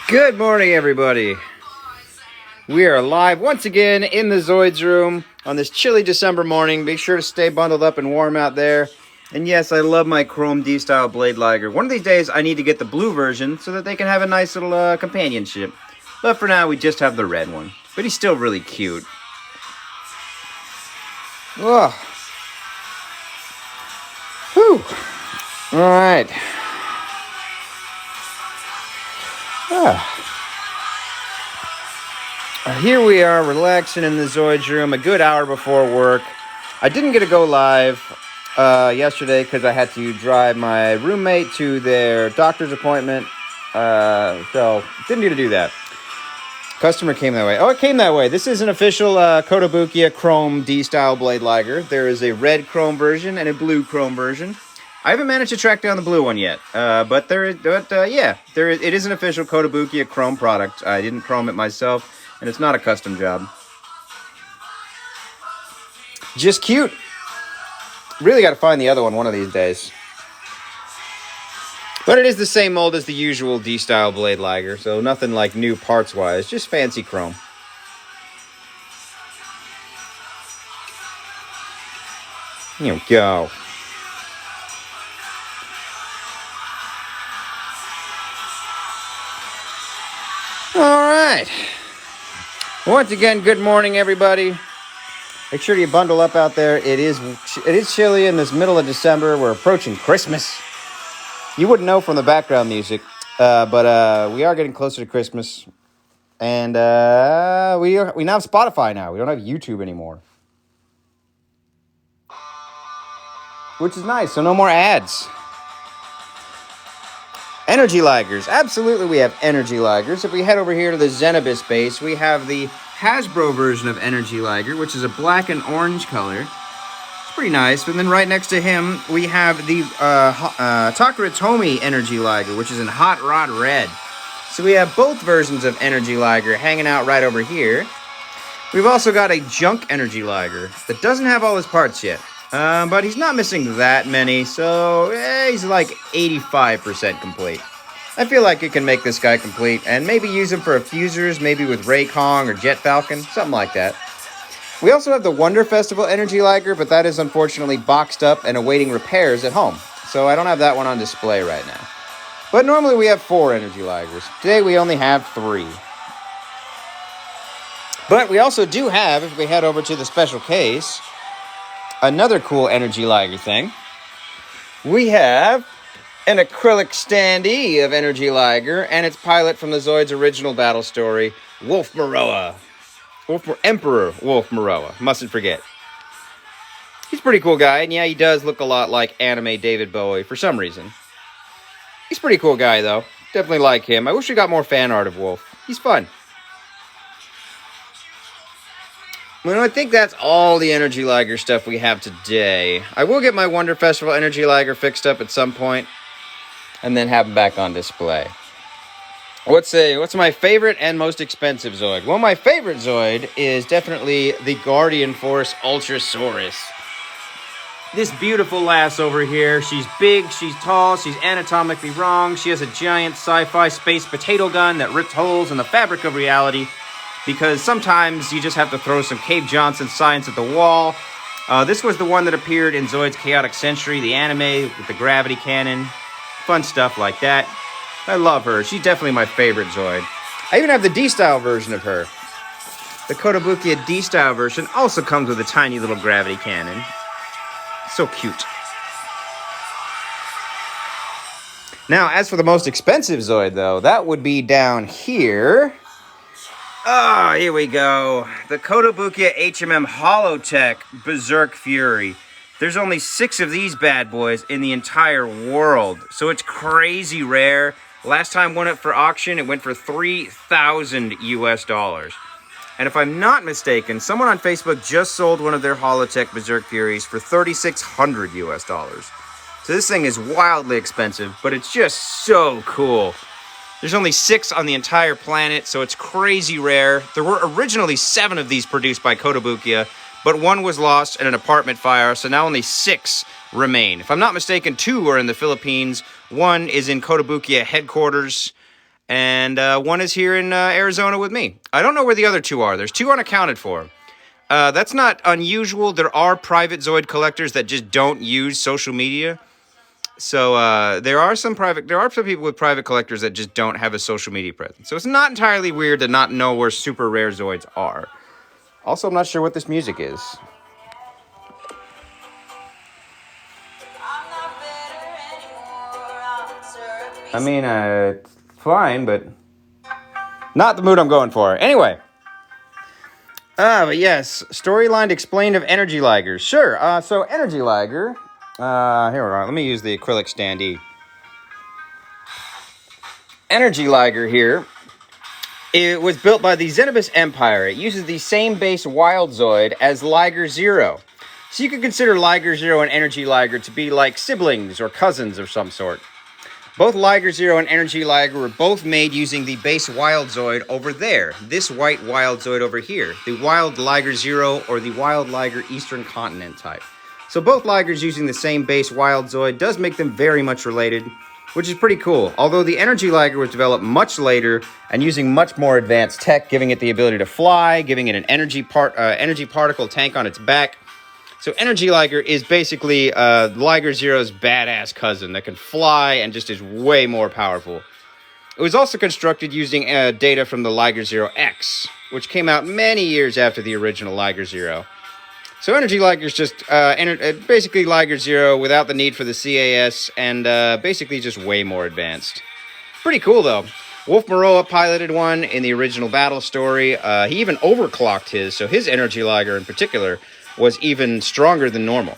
Good morning, everybody. We are live once again in the Zoids room on this chilly December morning. Be sure to stay bundled up and warm out there. And yes, I love my Chrome D-style blade liger. One of these days, I need to get the blue version so that they can have a nice little companionship. But for now, we just have the red one. But he's still really cute. Ugh. Whew. All right. Here we are relaxing in the Zoids room a good hour before work. I didn't get to go live yesterday because I had to drive my roommate to their doctor's appointment. So didn't get to do that. Customer came that way. Oh, it came that way. This is an official Kotobukiya Chrome D-style blade liger. There is a red Chrome version and a blue Chrome version. I haven't managed to track down the blue one yet, but it is an official Kotobukiya Chrome product. I didn't chrome it myself, and it's not a custom job. Just cute. Really got to find the other one of these days. But it is the same mold as the usual D-style blade liger, so nothing like new parts-wise, just fancy chrome. Here we go. All right. Once again, good morning, everybody. Make sure you bundle up out there. It is chilly in this middle of December. We're approaching Christmas. You wouldn't know from the background music, but we are getting closer to Christmas. And we now have Spotify now. We don't have YouTube anymore. Which is nice, so no more ads. Energy lagers. Absolutely, we have energy lagers. If we head over here to the Zenobus base, we have the Hasbro version of energy lager, which is a black and orange color. It's pretty nice. And then right next to him, we have the Takara Tomy energy lager, which is in hot rod red. So we have both versions of energy lager hanging out right over here. We've also got a junk energy lager that doesn't have all his parts yet. But he's not missing that many, so he's like 85% complete. I feel like you can make this guy complete and maybe use him for fusers, maybe with Ray Kong or Jet Falcon, something like that. We also have the Wonder Festival Energy Lager, but that is unfortunately boxed up and awaiting repairs at home. So I don't have that one on display right now. But normally we have 4 Energy Lagers. Today we only have 3. But we also do have, if we head over to the special case, another cool energy lager thing. We have an acrylic standee of energy lager and its pilot from the Zoids original battle story, Wolf Maroa. Emperor Wolf Maroa. Mustn't forget. He's a pretty cool guy, and yeah, he does look a lot like anime David Bowie for some reason. He's a pretty cool guy, though. Definitely like him. I wish we got more fan art of Wolf. He's fun. Well, I think that's all the Energy Lager stuff we have today. I will get my Wonder Festival Energy Lager fixed up at some point, and then have them back on display. What's my favorite and most expensive Zoid? Well, my favorite Zoid is definitely the Guardian Force Ultrasaurus. This beautiful lass over here. She's big, she's tall, she's anatomically wrong. She has a giant sci-fi space potato gun that rips holes in the fabric of reality. Because sometimes you just have to throw some Cave Johnson science at the wall. This was the one that appeared in Zoid's Chaotic Century, the anime with the gravity cannon. Fun stuff like that. I love her. She's definitely my favorite Zoid. I even have the D-style version of her. The Kotobukiya D-style version also comes with a tiny little gravity cannon. So cute. Now, as for the most expensive Zoid, though, that would be down here. Ah, here we go. The Kotobukiya HMM Holotech Berserk Fury. There's only 6 of these bad boys in the entire world, so it's crazy rare. Last time won it for auction, it went for $3,000 US. And if I'm not mistaken, someone on Facebook just sold one of their Holotech Berserk Furies for $3,600 US. So this thing is wildly expensive, but it's just so cool. There's only 6 on the entire planet, so it's crazy rare. There were originally 7 of these produced by Kotobukiya, but 1 was lost in an apartment fire, so now only 6 remain. If I'm not mistaken, 2 are in the Philippines. 1 is in Kotobukiya headquarters, and one is here in Arizona with me. I don't know where the other two are. There's two unaccounted for. That's not unusual. There are private Zoid collectors that just don't use social media. So there are some people with private collectors that just don't have a social media presence. So it's not entirely weird to not know where super rare Zoids are. Also, I'm not sure what this music is. I mean, it's fine, but not the mood I'm going for. Anyway. But yes, storyline explained of energy lagers. Sure, so energy lager. Here we are. Let me use the acrylic standee. Energy lager here. It was built by the Zenobus Empire. It uses the same base Wild Zoid as Liger Zero. So you could consider Liger Zero and Energy Lager to be like siblings or cousins of some sort. Both Liger Zero and Energy Lager were both made using the base Wild Zoid over there. This white Wild Zoid over here. The Wild Liger Zero or the Wild Liger Eastern Continent type. So both Ligers using the same base Wild Zoid does make them very much related, which is pretty cool. Although the Energy Lager was developed much later and using much more advanced tech, giving it the ability to fly, giving it an energy particle tank on its back. So Energy Lager is basically Liger Zero's badass cousin that can fly and just is way more powerful. It was also constructed using data from the Liger Zero X, which came out many years after the original Liger Zero. So Energy Lager is just basically Liger Zero without the need for the CAS and basically just way more advanced. Pretty cool, though. Wolf Maroa piloted one in the original battle story. He even overclocked his, so his Energy Lager in particular was even stronger than normal.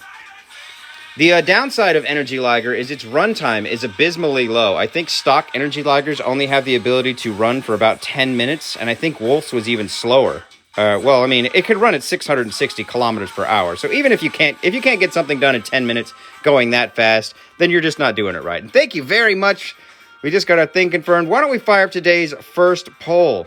The downside of Energy Lager is its runtime is abysmally low. I think stock Energy Lagers only have the ability to run for about 10 minutes, and I think Wolf's was even slower. Well, I mean, it could run at 660 kilometers per hour. So even if you can't get something done in 10 minutes going that fast, then you're just not doing it right. And thank you very much. We just got our thing confirmed. Why don't we fire up today's first poll?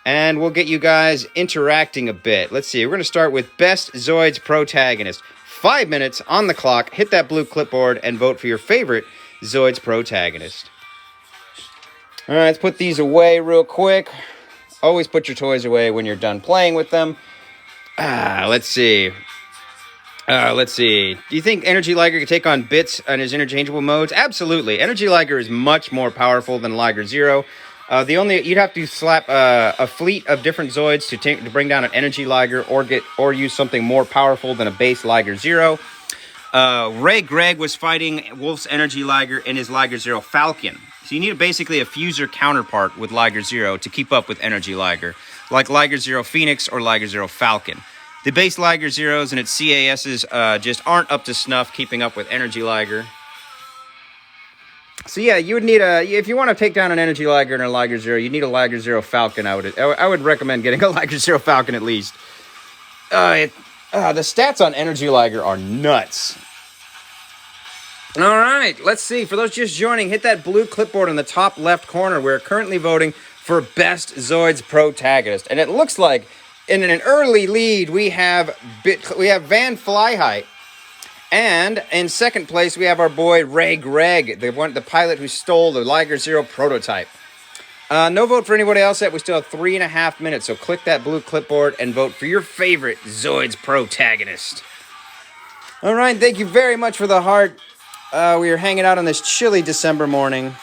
And we'll get you guys interacting a bit. Let's see. We're going to start with Best Zoids Protagonist. 5 minutes on the clock. Hit that blue clipboard and vote for your favorite Zoids Protagonist. All right, let's put these away real quick. Always put your toys away when you're done playing with them. Let's see. Do you think Energy Lager can take on bits on his interchangeable modes? Absolutely. Energy Lager is much more powerful than Liger Zero. You'd have to slap a fleet of different Zoids to bring down an Energy Lager or use something more powerful than a base Liger Zero. Ray Gregg was fighting Wolf's Energy Lager in his Liger Zero Falcon. So you need basically a fuser counterpart with Liger Zero to keep up with Energy Lager, like Liger Zero Phoenix or Liger Zero Falcon. The base Liger Zeros and its CASs just aren't up to snuff keeping up with Energy Lager. So yeah, you would need if you want to take down an Energy Lager and a Liger Zero, you need a Liger Zero Falcon. I would recommend getting a Liger Zero Falcon at least. The stats on Energy Lager are nuts. All right, let's see. For those just joining, hit that blue clipboard in the top left corner. We're currently voting for Best Zoids Protagonist. And it looks like in an early lead, we have Van Flyheight. And in second place, we have our boy Ray Gregg, the pilot who stole the Liger Zero prototype. No vote for anybody else yet. We still have 3.5 minutes, so click that blue clipboard and vote for your favorite Zoids Protagonist. All right, thank you very much for the heart. We are hanging out on this chilly December morning,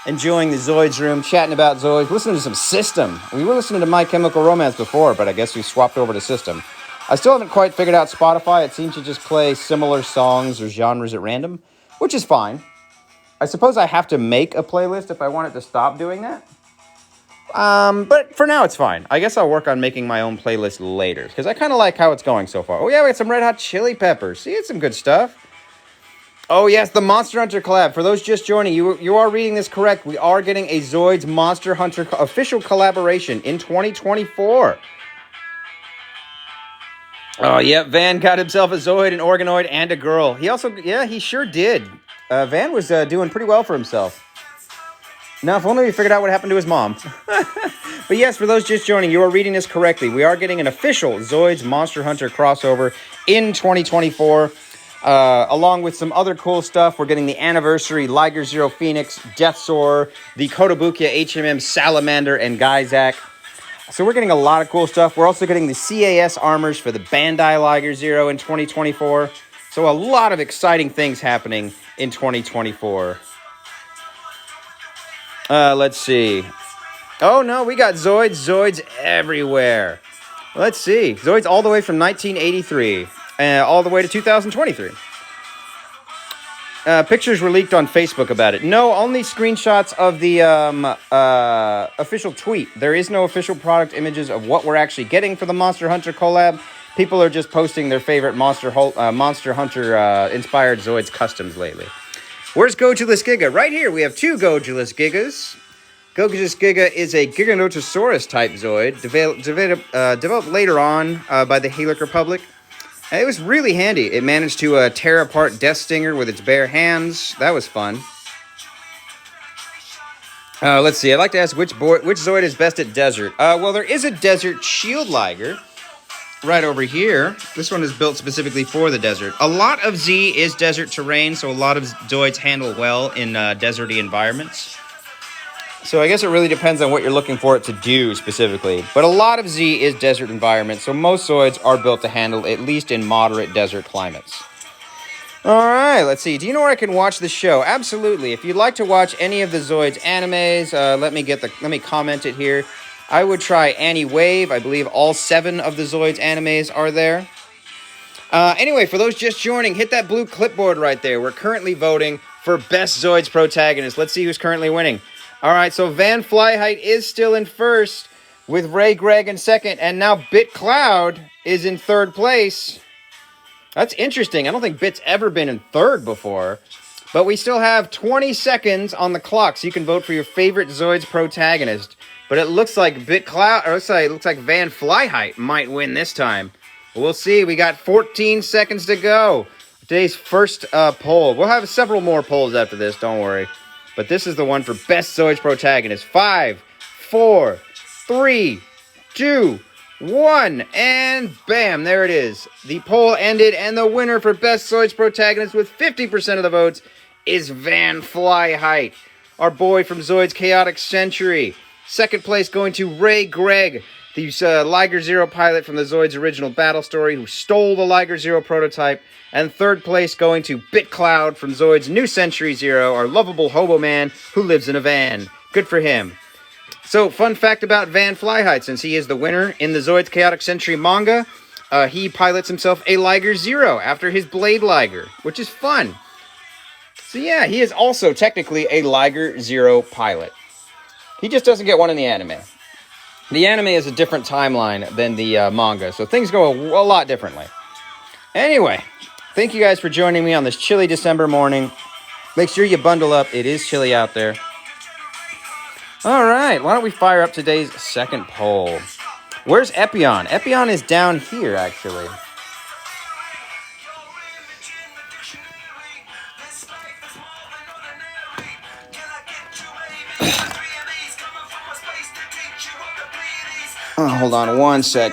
enjoying the Zoids room, chatting about Zoids, listening to some System. We were listening to My Chemical Romance before, but I guess we swapped over to System. I still haven't quite figured out Spotify. It seems to just play similar songs or genres at random, which is fine. I suppose I have to make a playlist if I want it to stop doing that. But for now, it's fine. I guess I'll work on making my own playlist later, because I kind of like how it's going so far. Oh yeah, we got some Red Hot Chili Peppers. See, it's some good stuff. Oh yes, the Monster Hunter collab. For those just joining, you are reading this correct. We are getting a Zoids Monster Hunter official collaboration in 2024. Oh yeah, Van got himself a Zoid, an Organoid, and a girl. He sure did. Van was doing pretty well for himself. Now, if only we figured out what happened to his mom. But yes, for those just joining, you are reading this correctly. We are getting an official Zoids Monster Hunter crossover in 2024. Along with some other cool stuff, we're getting the Anniversary Liger Zero Phoenix, Deathsaur, the Kotobukiya HMM Salamander, and Geyzak. So we're getting a lot of cool stuff. We're also getting the CAS armors for the Bandai Liger Zero in 2024. So a lot of exciting things happening in 2024. Let's see. Oh no, we got Zoids everywhere. Let's see. Zoids all the way from 1983 all the way to 2023. Pictures were leaked on Facebook about it. No, only screenshots of the official tweet. There is no official product images of what we're actually getting for the Monster Hunter collab. People are just posting their favorite Monster Hunter inspired Zoids customs lately. Where's Gojulus Giga? Right here, we have two Gojulus Gigas. Gojulus Giga is a Giganotosaurus type Zoid, developed later on by the Halic Republic. It was really handy. It managed to tear apart Death Stinger with its bare hands. That was fun. Let's see. I'd like to ask which Zoid is best at desert. Well, there is a desert Shield Liger right over here. This one is built specifically for the desert. A lot of Z is desert terrain, so a lot of Zoids handle well in deserty environments. So I guess it really depends on what you're looking for it to do specifically. But a lot of Z is desert environments, so most Zoids are built to handle at least in moderate desert climates. Alright, let's see. Do you know where I can watch the show? Absolutely. If you'd like to watch any of the Zoids animes, let me comment it here. I would try Annie Wave. I believe all 7 of the Zoids animes are there. Anyway, for those just joining, hit that blue clipboard right there. We're currently voting for Best Zoids Protagonist. Let's see who's currently winning. All right, so Van Flyheit is still in first with Ray Gregg in second, and now Bit Cloud is in third place. That's interesting. I don't think Bit's ever been in third before, but we still have 20 seconds on the clock, so you can vote for your favorite Zoids protagonist. But it looks like Bit Cloud, or it looks like Van Flyheit might win this time. We'll see. We got 14 seconds to go. Today's first poll. We'll have several more polls after this. Don't worry. But this is the one for Best Zoids Protagonist. 5, 4, 3, 2, 1. And bam, there it is. The poll ended, and the winner for Best Zoids Protagonist with 50% of the votes is Van Flyheit, our boy from Zoids Chaotic Century. Second place going to Ray Gregg, the Liger Zero pilot from the Zoids original battle story who stole the Liger Zero prototype. And third place going to Bit Cloud from Zoids New Century Zero, our lovable hobo man who lives in a van. Good for him. So, fun fact about Van Flyheit, since he is the winner in the Zoids Chaotic Century manga, he pilots himself a Liger Zero after his Blade Liger, which is fun. So yeah, he is also technically a Liger Zero pilot. He just doesn't get one in the anime. The anime is a different timeline than the manga, so things go a lot differently. Anyway, thank you guys for joining me on this chilly December morning. Make sure you bundle up. It is chilly out there. All right, why don't we fire up today's second poll? Where's Epion? Epion is down here, actually. Oh, hold on one sec.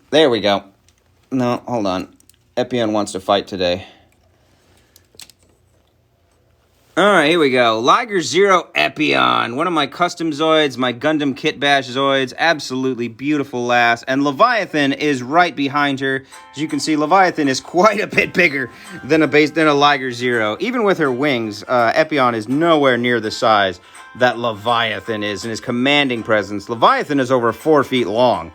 There we go. No, hold on. Epion wants to fight today. Alright, here we go. Liger Zero Epion. One of my custom Zoids, my Gundam Kit Bash Zoids. Absolutely beautiful lass. And Leviathan is right behind her. As you can see, Leviathan is quite a bit bigger than a Liger Zero. Even with her wings, Epion is nowhere near the size that Leviathan is in his commanding presence. Leviathan is over 4 feet long.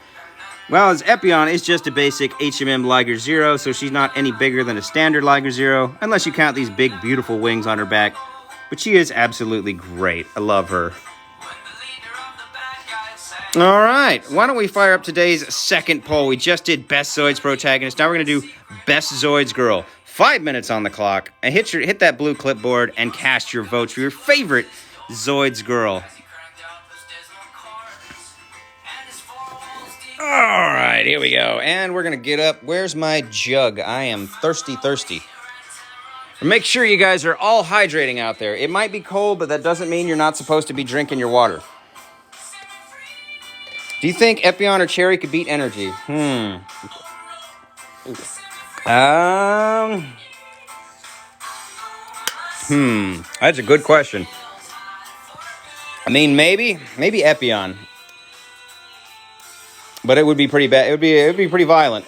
Well, as Epion is just a basic HMM Liger Zero, so she's not any bigger than a standard Liger Zero, unless you count these big, beautiful wings on her back. But she is absolutely great. I love her. All right, why don't we fire up today's second poll? We just did Best Zoids Protagonist. Now we're going to do Best Zoids Girl. 5 minutes on the clock. And hit that blue clipboard and cast your votes for your favorite Zoids Girl. All right, here we go. And we're going to get up. Where's my jug? I am thirsty. Make sure you guys are all hydrating out there. It might be cold, but that doesn't mean you're not supposed to be drinking your water. Do you think Epion or Cherry could beat Energy? That's a good question. I mean, maybe Epion, but it would be pretty bad. It would be pretty violent.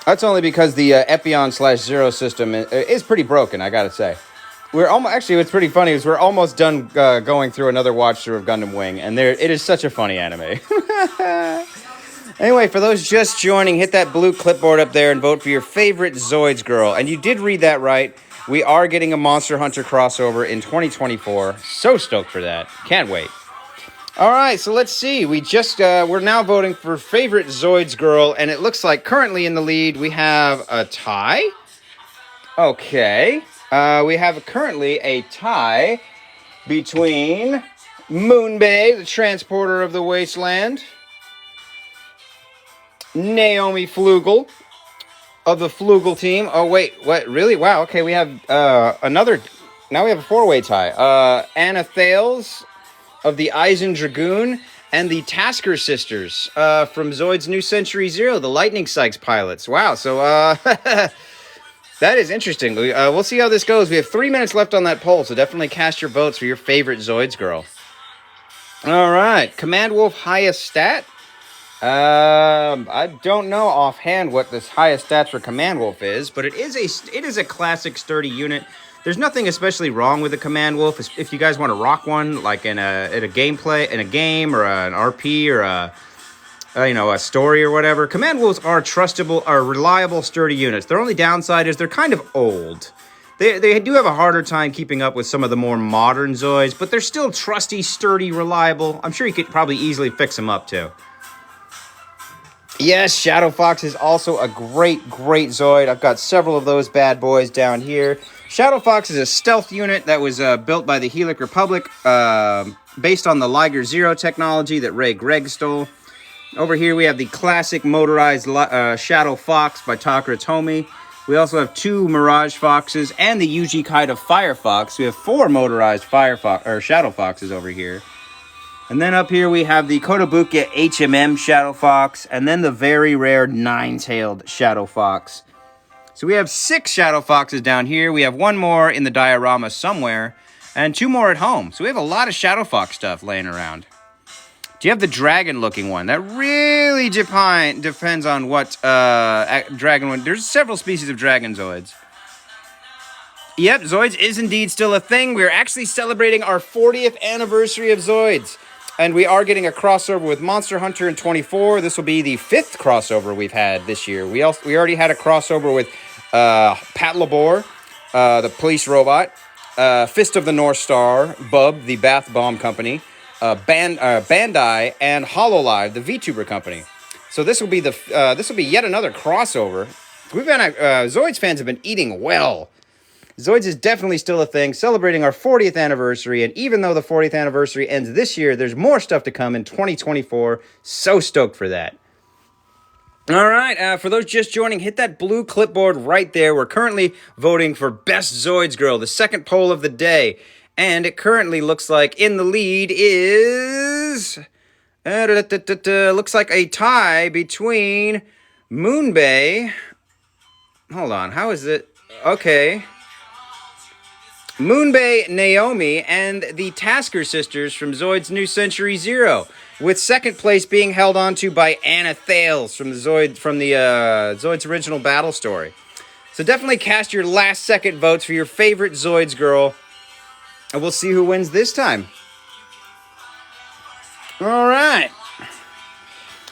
That's only because the Epion/Zero system is pretty broken, I gotta say. We're almost actually. What's pretty funny is we're almost done going through another watch through of Gundam Wing, and it is such a funny anime. Anyway, for those just joining, hit that blue clipboard up there and vote for your favorite Zoids girl. And you did read that right. We are getting a Monster Hunter crossover in 2024. So stoked for that. Can't wait. All right, so let's see. We're now voting for favorite Zoids girl, and it looks like currently in the lead we have a tie. Okay. We have currently a tie between Moonbay, the transporter of the wasteland, Naomi Flugel of the Flugel team. Oh, wait, what? Really? Wow, okay, we have another. Now we have a four-way tie. Anna Thales of the Eisen Dragoon and the Tasker sisters from Zoids New Century Zero, the Lightning Sykes pilots. Wow, so that is interesting. We'll see how this goes. We have 3 minutes left on that poll, so definitely cast your votes for your favorite Zoids girl. All right, Command Wolf highest stat. I don't know offhand what this highest stats for Command Wolf is, but it is a classic sturdy unit. There's nothing especially wrong with the Command Wolf. If you guys want to rock one, like in a game or an RP or a story or whatever, Command Wolves are reliable, sturdy units. Their only downside is they're kind of old. They do have a harder time keeping up with some of the more modern Zoids, but they're still trusty, sturdy, reliable. I'm sure you could probably easily fix them up too. Yes, Shadow Fox is also a great Zoid. I've got several of those bad boys down here. Shadow Fox is a stealth unit that was built by the Helic Republic, based on the Liger Zero technology that Ray Gregg stole. Over here we have the classic motorized Shadow Fox by Takara Tomy. We also have 2 Mirage Foxes and the Yuji Kaida Fire Fox. We have 4 motorized Shadow Foxes over here. And then up here we have the Kotobukiya HMM Shadow Fox, and then the very rare 9-tailed Shadow Fox. So we have 6 Shadow Foxes down here. We have 1 more in the diorama somewhere, and 2 more at home. So we have a lot of Shadow Fox stuff laying around. Do you have the dragon-looking one? That really depends on what dragon one. There's several species of dragon Zoids. Yep, Zoids is indeed still a thing. We're actually celebrating our 40th anniversary of Zoids. And we are getting a crossover with Monster Hunter in 24. This will be the 5th crossover we've had this year. We already had a crossover with Pat Labor, the police robot, Fist of the North Star, Bub, the bath bomb company, Bandai, and Hololive, the VTuber company. So this will be yet another crossover. Zoids fans have been eating well. Zoids is definitely still a thing, celebrating our 40th anniversary, and even though the 40th anniversary ends this year, there's more stuff to come in 2024. So stoked for that. All right, for those just joining, hit that blue clipboard right there. We're currently voting for Best Zoids Girl, the second poll of the day, and it currently looks like in the lead is... looks like a tie between Moonbay... Hold on, how is it? Okay... Moonbay, Naomi, and the Tasker sisters from Zoids New Century Zero, with second place being held on to by Anna Thales from the Zoids original battle story. So definitely cast your last-second votes for your favorite Zoids girl, and we'll see who wins this time. All right.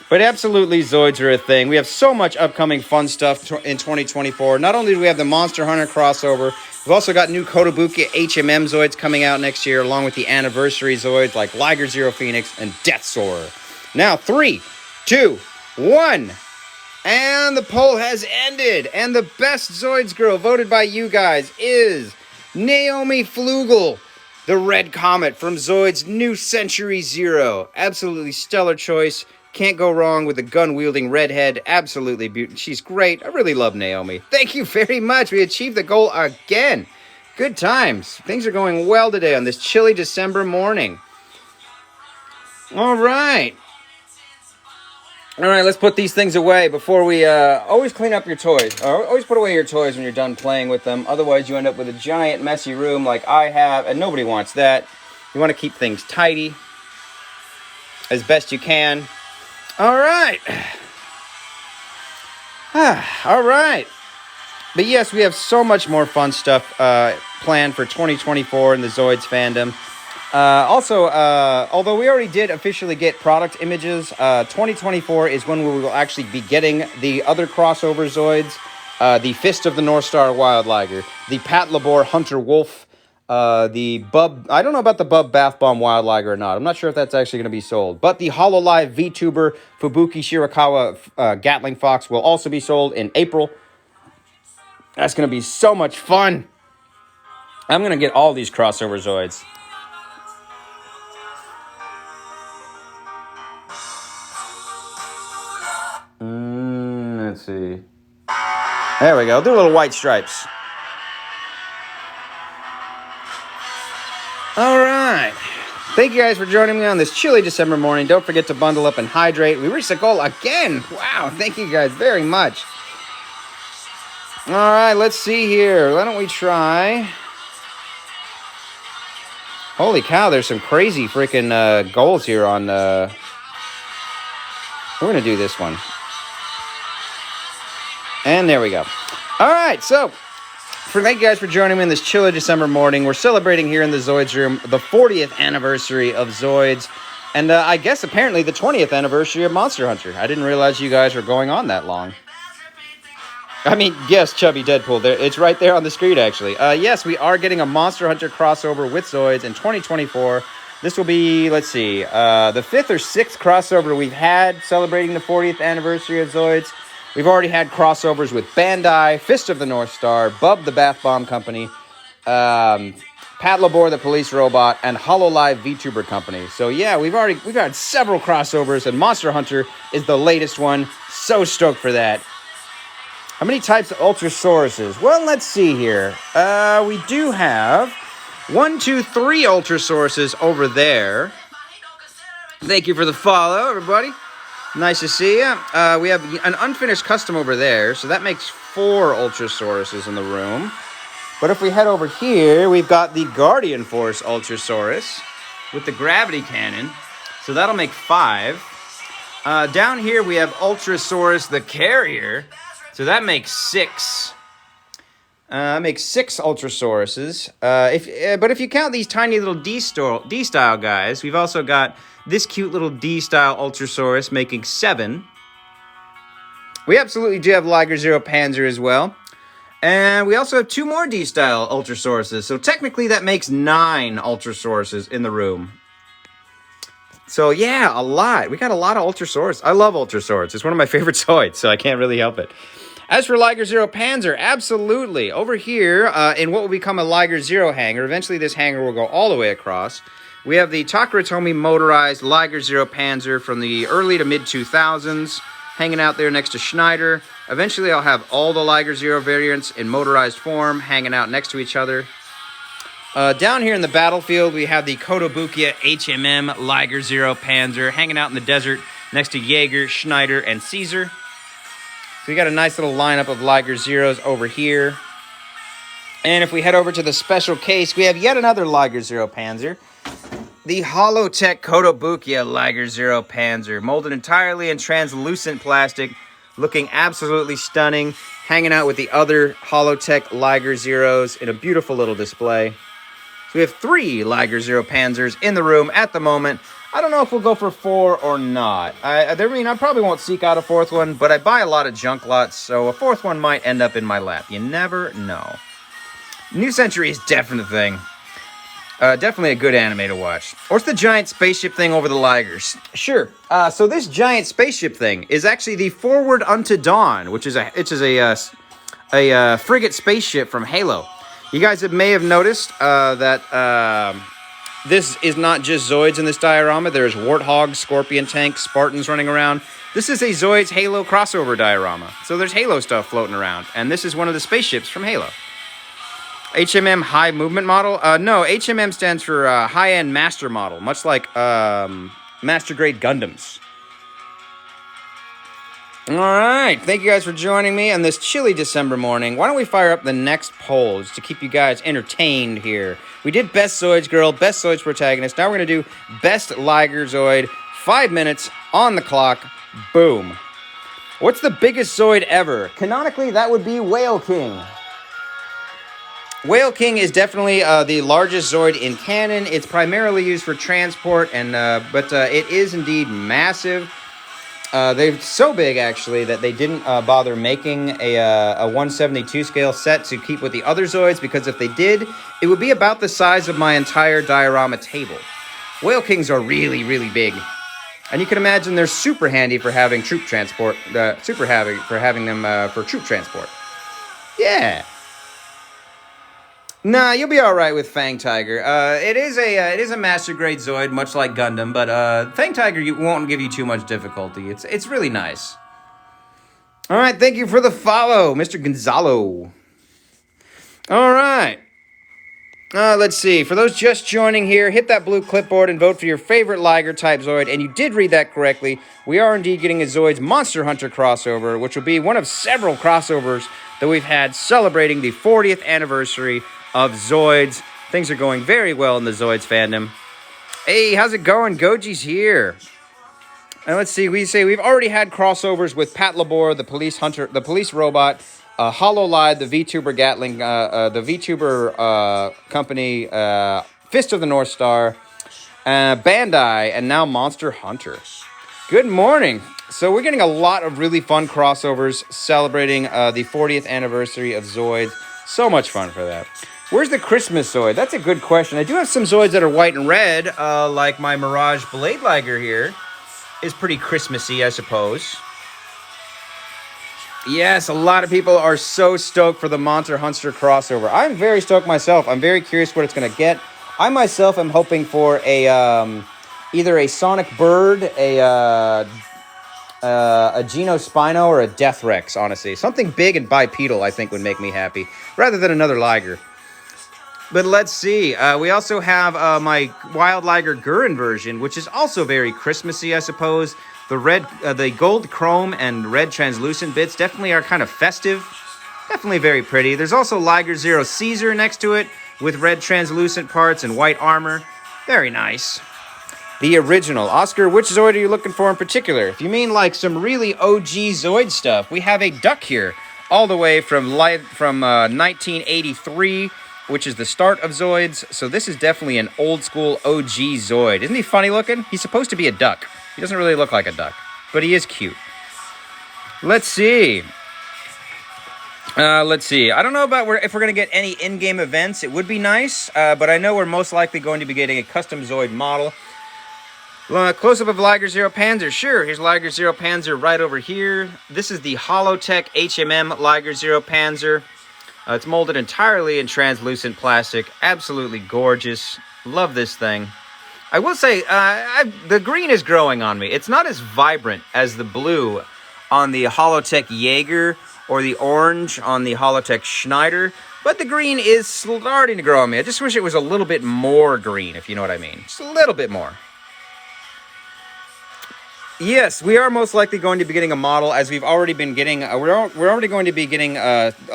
But absolutely, Zoids are a thing. We have so much upcoming fun stuff in 2024. Not only do we have the Monster Hunter crossover, we've also got new Kotobukiya HMM Zoids coming out next year, along with the anniversary Zoids like Liger Zero Phoenix and Death Soarer. Now, 3, 2, 1. And the poll has ended. And the best Zoids girl voted by you guys is Naomi Flugel, the Red Comet from Zoids New Century Zero. Absolutely stellar choice. Can't go wrong with the gun-wielding redhead. Absolutely beautiful. She's great. I really love Naomi. Thank you very much. We achieved the goal again. Good times. Things are going well today on this chilly December morning. All right. All right, let's put these things away before we always clean up your toys. Always put away your toys when you're done playing with them. Otherwise, you end up with a giant, messy room like I have, and nobody wants that. You want to keep things tidy as best you can. All right. All right. But yes, we have so much more fun stuff planned for 2024 in the Zoids fandom. Also, although we already did officially get product images, 2024 is when we will actually be getting the other crossover Zoids. The Fist of the North Star Wild Liger, the Pat Labor Hunter Wolf, the Bub... I don't know about the Bub Bath Bomb Wild Liger or not. I'm not sure if that's actually going to be sold. But the HoloLive VTuber Fubuki Shirakawa Gatling Fox will also be sold in April. That's going to be so much fun. I'm going to get all these crossover Zoids. Let's see. There we go. Do little white stripes. All right. Thank you guys for joining me on this chilly December morning. Don't forget to bundle up and hydrate. We reached the goal again. Wow. Thank you guys very much. All right. Let's see here. Why don't we try... Holy cow. There's some crazy freaking goals here on... We're going to do this one. And there we go. All right, so thank you guys for joining me in this chilly December morning. We're celebrating here in the Zoids room the 40th anniversary of Zoids, and I guess apparently the 20th anniversary of Monster Hunter. I didn't realize you guys were going on that long. I mean, yes, Chubby Deadpool. It's right there on the screen, actually. Yes, we are getting a Monster Hunter crossover with Zoids in 2024. This will be, let's see, the 5th or 6th crossover we've had celebrating the 40th anniversary of Zoids. We've already had crossovers with Bandai, Fist of the North Star, Bub the Bath Bomb Company, Pat Labor the Police Robot, and HoloLive VTuber Company. So yeah, we've had several crossovers, and Monster Hunter is the latest one. So stoked for that. How many types of Ultrasauruses? Well, let's see here. We do have 1, 2, 3 Ultrasauruses over there. Thank you for the follow, everybody. Nice to see you. We have an unfinished custom over there, so that makes 4 Ultrasauruses in the room. But if we head over here, we've got the Guardian Force Ultrasaurus with the gravity cannon, so that'll make 5. Down here, we have Ultrasaurus the Carrier, so that makes 6. Makes 6 Ultrasauruses. But if you count these tiny little D-style guys, we've also got this cute little D-style Ultrasaurus making 7. We absolutely do have Liger Zero Panzer as well. And we also have 2 more D-style Ultrasauruses. So technically that makes 9 Ultrasauruses in the room. So yeah, a lot. We got a lot of Ultrasaurus. I love Ultrasaurus. It's one of my favorite Zoids, so I can't really help it. As for Liger Zero Panzer, absolutely. Over here, in what will become a Liger Zero hangar, eventually this hangar will go all the way across. We have the Takaratomi motorized Liger Zero Panzer from the early to mid-2000s, hanging out there next to Schneider. Eventually I'll have all the Liger Zero variants in motorized form, hanging out next to each other. Down here in the battlefield, we have the Kotobukiya HMM Liger Zero Panzer, hanging out in the desert next to Jaeger, Schneider, and Caesar. So we got a nice little lineup of Liger Zeros over here. And if we head over to the special case, we have yet another Liger Zero Panzer. The Holotech Kotobukiya Liger Zero Panzer, molded entirely in translucent plastic, looking absolutely stunning, hanging out with the other Holotech Liger Zeros in a beautiful little display. So we have 3 Liger Zero Panzers in the room at the moment. I don't know if we'll go for 4 or not. I probably won't seek out a 4th one, but I buy a lot of junk lots, so a 4th one might end up in my lap. You never know. New Century is definitely a thing. Definitely a good anime to watch. What's the giant spaceship thing over the Ligers? Sure. So this giant spaceship thing is actually the Forward Unto Dawn, which is a frigate spaceship from Halo. You guys may have noticed that this is not just Zoids in this diorama. There's Warthogs, Scorpion tanks, Spartans running around. This is a Zoids Halo crossover diorama. So there's Halo stuff floating around, and this is one of the spaceships from Halo. HMM High Movement Model? No, HMM stands for High-End Master Model, much like Master Grade Gundams. All right, thank you guys for joining me on this chilly December morning. Why don't we fire up the next polls to keep you guys entertained here? We did Best Zoids Girl, Best Zoids Protagonist. Now we're going to do Best Liger Zoid. 5 minutes on the clock. Boom. What's the biggest Zoid ever? Canonically, that would be Whale King. Whale King is definitely the largest Zoid in canon. It's primarily used for transport, but it is indeed massive. They're so big, actually, that they didn't bother making a 172 scale set to keep with the other Zoids, because if they did, it would be about the size of my entire diorama table. Whale Kings are really, really big. And you can imagine they're super handy for having troop transport, for having them for troop transport. Yeah. Nah, you'll be all right with Fang Tiger. It is a master grade Zoid, much like Gundam, but Fang Tiger won't give you too much difficulty. It's really nice. All right, thank you for the follow, Mr. Gonzalo. All right. Let's see. For those just joining here, hit that blue clipboard and vote for your favorite Liger type Zoid. And you did read that correctly. We are indeed getting a Zoids Monster Hunter crossover, which will be one of several crossovers that we've had celebrating the 40th anniversary of Zoids. Things are going very well in the Zoids fandom. Hey, how's it going? Goji's here. And let's see, we've already had crossovers with Pat Labor, the police hunter, the police robot, HoloLide, the VTuber Gatling, the VTuber company, Fist of the North Star, Bandai, and now Monster Hunter. Good morning. So we're getting a lot of really fun crossovers celebrating the 40th anniversary of Zoids. So much fun for that. Where's the Christmas Zoid? That's a good question. I do have some Zoids that are white and red, like my Mirage Blade Liger here. Is pretty Christmassy, I suppose. Yes, a lot of people are so stoked for the Monster Hunter crossover. I'm very stoked myself. I'm very curious what it's going to get. I myself am hoping for either a Sonic Bird, a Geno Spino, or a Death Rex, honestly. Something big and bipedal, I think, would make me happy, rather than another Liger. But let's see. We also have my Wild Liger Gurren version, which is also very Christmassy, I suppose. The gold chrome and red translucent bits definitely are kind of festive. Definitely very pretty. There's also Liger Zero Caesar next to it with red translucent parts and white armor. Very nice. The original. Oscar, which Zoid are you looking for in particular? If you mean like some really OG Zoid stuff, we have a duck here, all the way from 1983, which is the start of Zoids. So this is definitely an old school OG Zoid. Isn't he funny looking? He's supposed to be a duck. He doesn't really look like a duck, but he is cute. Let's see. I don't know about if we're going to get any in-game events. It would be nice, but I know we're most likely going to be getting a custom Zoid model. Close-up of Liger Zero Panzer. Sure, here's Liger Zero Panzer right over here. This is the Holotech HMM Liger Zero Panzer. It's molded entirely in translucent plastic. Absolutely gorgeous. Love this thing. I will say, the green is growing on me. It's not as vibrant as the blue on the Holotech Jaeger or the orange on the Holotech Schneider, but the green is starting to grow on me. I just wish it was a little bit more green, if you know what I mean. Just a little bit more. Yes, we are most likely going to be getting a model, as we've already been getting. We're already going to be getting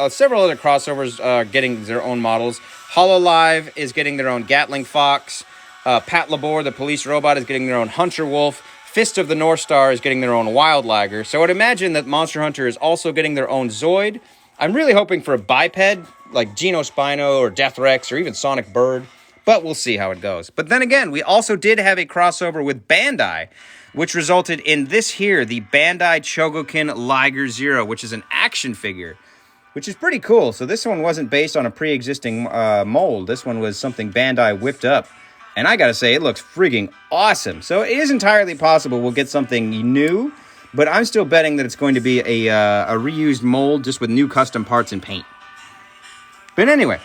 several other crossovers getting their own models. HoloLive is getting their own Gatling Fox. Pat Labor, the police robot, is getting their own Hunter Wolf. Fist of the North Star is getting their own Wild Liger. So I'd imagine that Monster Hunter is also getting their own Zoid. I'm really hoping for a biped, like Geno Spino or Death Rex or even Sonic Bird. But we'll see how it goes. But then again, we also did have a crossover with Bandai, which resulted in this here, the Bandai Chogokin Liger Zero, which is an action figure, which is pretty cool. So this one wasn't based on a pre-existing mold. This one was something Bandai whipped up. And I gotta say, it looks frigging awesome. So it is entirely possible we'll get something new, but I'm still betting that it's going to be a reused mold just with new custom parts and paint. But anyway,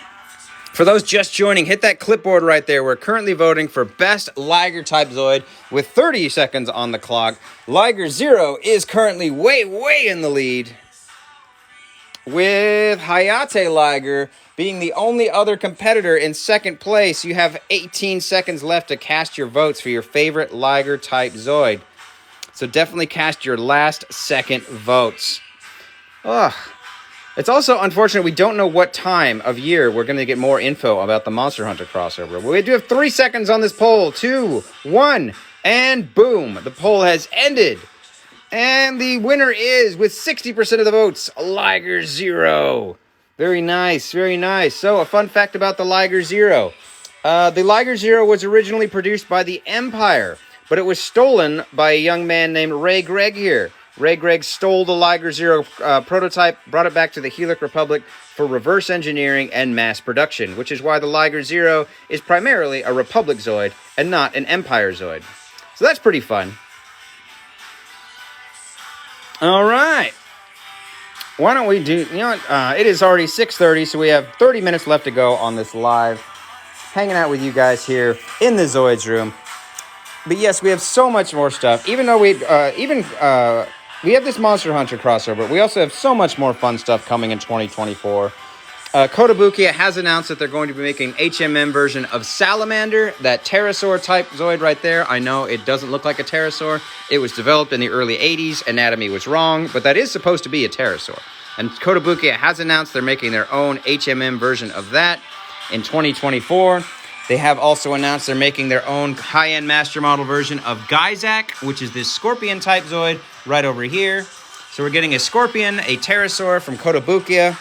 for those just joining, hit that clipboard right there. We're currently voting for Best Liger Type Zoid with 30 seconds on the clock. Liger Zero is currently way in the lead. with Hayate Liger being the only other competitor in second place. You have 18 seconds left to cast your votes for your favorite Liger type Zoid. So definitely cast your last second votes. Ugh. It's also unfortunate we don't know what time of year we're going to get more info about the Monster Hunter crossover. We do have 3 seconds on this poll. 2, 1, and boom. The poll has ended. And the winner is, with 60% of the votes, Liger Zero. Very nice, very nice. So, a fun fact about the Liger Zero. The Liger Zero was originally produced by the Empire, but it was stolen by a young man named Ray Gregg here. Ray Gregg stole the Liger Zero prototype, brought it back to the Helic Republic for reverse engineering and mass production, which is why the Liger Zero is primarily a Republic Zoid and not an Empire Zoid. So that's pretty fun. All right. Why don't we do, it is already 6:30, so we have 30 minutes left to go on this live. Hanging out with you guys here in the Zoids room. But yes, we have so much more stuff. Even though we have this Monster Hunter crossover, we also have so much more fun stuff coming in 2024. Kotobukiya has announced that they're going to be making HMM version of Salamander, that pterosaur type Zoid right there. I know it doesn't look like a pterosaur. It was developed in the early 80s. Anatomy was wrong, but that is supposed to be a pterosaur. And Kotobukiya has announced they're making their own HMM version of that in 2024. They have also announced they're making their own high-end master model version of Geyzak, which is this scorpion-type Zoid right over here. So we're getting a scorpion, a pterosaur from Kotobukiya.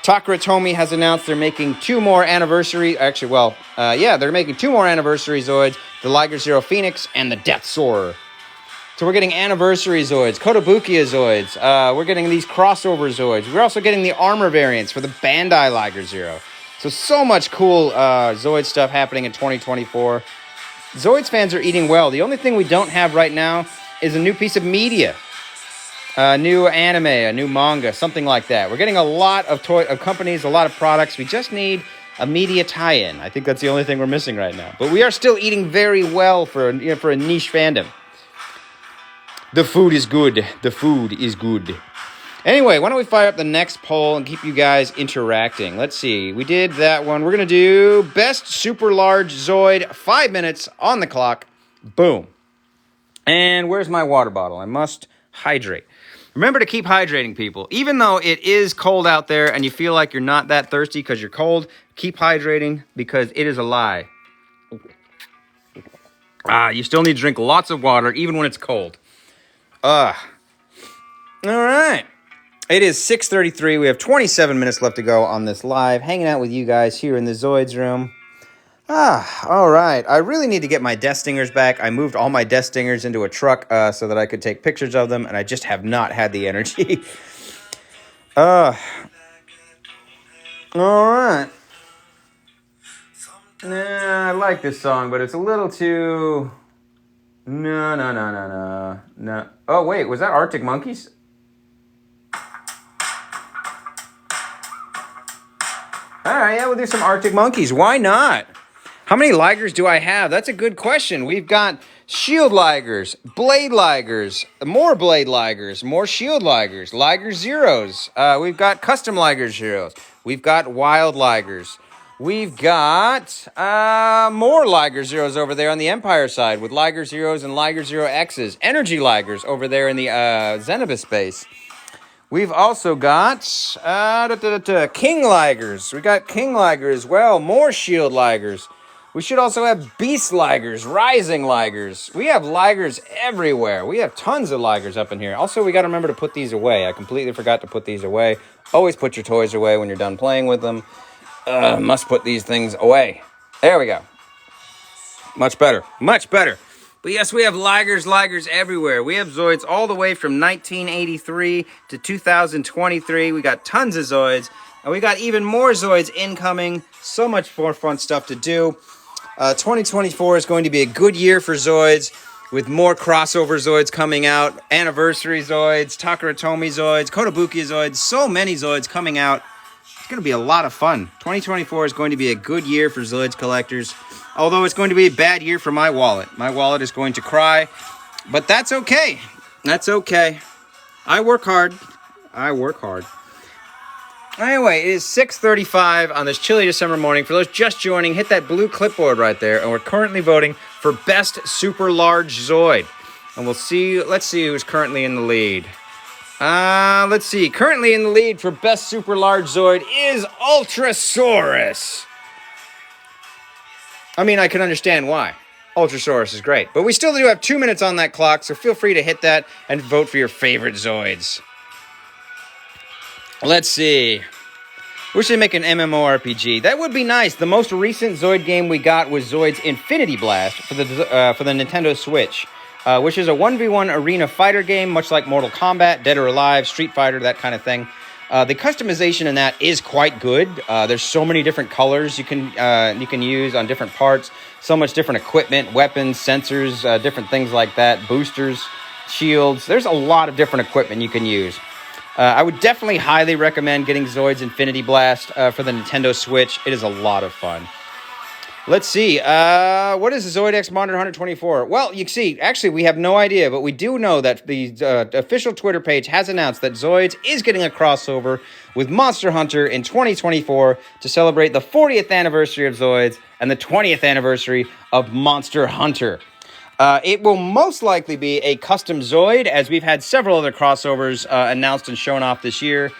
Takara Tomy has announced they're making 2 more anniversary... they're making 2 more anniversary Zoids, the Liger Zero Phoenix and the Death Soarer. So we're getting anniversary Zoids, Kotobukiya Zoids. We're getting these crossover Zoids. We're also getting the armor variants for the Bandai Liger Zero. So much cool Zoid stuff happening in 2024. Zoids fans are eating well. The only thing we don't have right now is a new piece of media. A new anime, a new manga, something like that. We're getting a lot of companies, a lot of products. We just need a media tie-in. I think that's the only thing we're missing right now. But we are still eating very well for a niche fandom. The food is good. The food is good. Anyway, why don't we fire up the next poll and keep you guys interacting? Let's see. We did that one. We're going to do best super large Zoid. 5 minutes on the clock. Boom. And where's my water bottle? I must hydrate. Remember to keep hydrating, people. Even though it is cold out there and you feel like you're not that thirsty because you're cold, keep hydrating because it is a lie. You still need to drink lots of water even when it's cold. All right. It is 6:33. We have 27 minutes left to go on this live. Hanging out with you guys here in the Zoids room. All right. I really need to get my death stingers back. I moved all my death stingers into a truck so that I could take pictures of them, and I just have not had the energy. All right. Nah, I like this song, but it's a little too... No. Oh, wait. Was that Arctic Monkeys? All right, yeah, we'll do some Arctic Monkeys. Why not? How many Ligers do I have? That's a good question. We've got Shield Ligers, Blade Ligers, more Blade Ligers, more Shield Ligers, Liger Zeros. We've got Custom Liger Zeros. We've got Wild Ligers. We've got more Liger Zeros over there on the Empire side with Liger Zeros and Liger Zero X's. Energy Ligers over there in the Zenobus space. We've also got King Ligers. We got King Liger as well. More Shield Ligers. We should also have Beast Ligers, Rising Ligers. We have Ligers everywhere. We have tons of Ligers up in here. Also, we got to remember to put these away. I completely forgot to put these away. Always put your toys away when you're done playing with them. Must put these things away. There we go. Much better. Much better. But yes, we have Ligers everywhere. We have Zoids all the way from 1983 to 2023. We got tons of Zoids. And we got even more Zoids incoming. So much more fun stuff to do. 2024 is going to be a good year for Zoids, with more crossover Zoids coming out. Anniversary Zoids, Takara Tomy Zoids, Kotobukiya Zoids. So many Zoids coming out. It's going to be a lot of fun. 2024 is going to be a good year for Zoids collectors. Although it's going to be a bad year for my wallet. My wallet is going to cry. But that's okay. That's okay. I work hard. Anyway, it is 6:35 on this chilly December morning. For those just joining, hit that blue clipboard right there, and we're currently voting for Best Super Large Zoid. And let's see who's currently in the lead. Let's see. Currently in the lead for Best Super Large Zoid is Ultrasaurus. I mean, I can understand why. Ultrasaurus is great. But we still do have 2 minutes on that clock, so feel free to hit that and vote for your favorite Zoids. Let's see. We should make an MMORPG. That would be nice. The most recent Zoid game we got was Zoids Infinity Blast for the Nintendo Switch, which is a 1v1 arena fighter game, much like Mortal Kombat, Dead or Alive, Street Fighter, that kind of thing. The customization in that is quite good. There's so many different colors you can use on different parts. So much different equipment, weapons, sensors, different things like that, boosters, shields. There's a lot of different equipment you can use. I would definitely highly recommend getting Zoids Infinity Blast for the Nintendo Switch. It is a lot of fun. Let's see. What is the Zoid X Monster Hunter 24? Well, you see, actually, we have no idea, but we do know that the official Twitter page has announced that Zoids is getting a crossover with Monster Hunter in 2024 to celebrate the 40th anniversary of Zoids and the 20th anniversary of Monster Hunter. It will most likely be a custom Zoid, as we've had several other crossovers announced and shown off this year,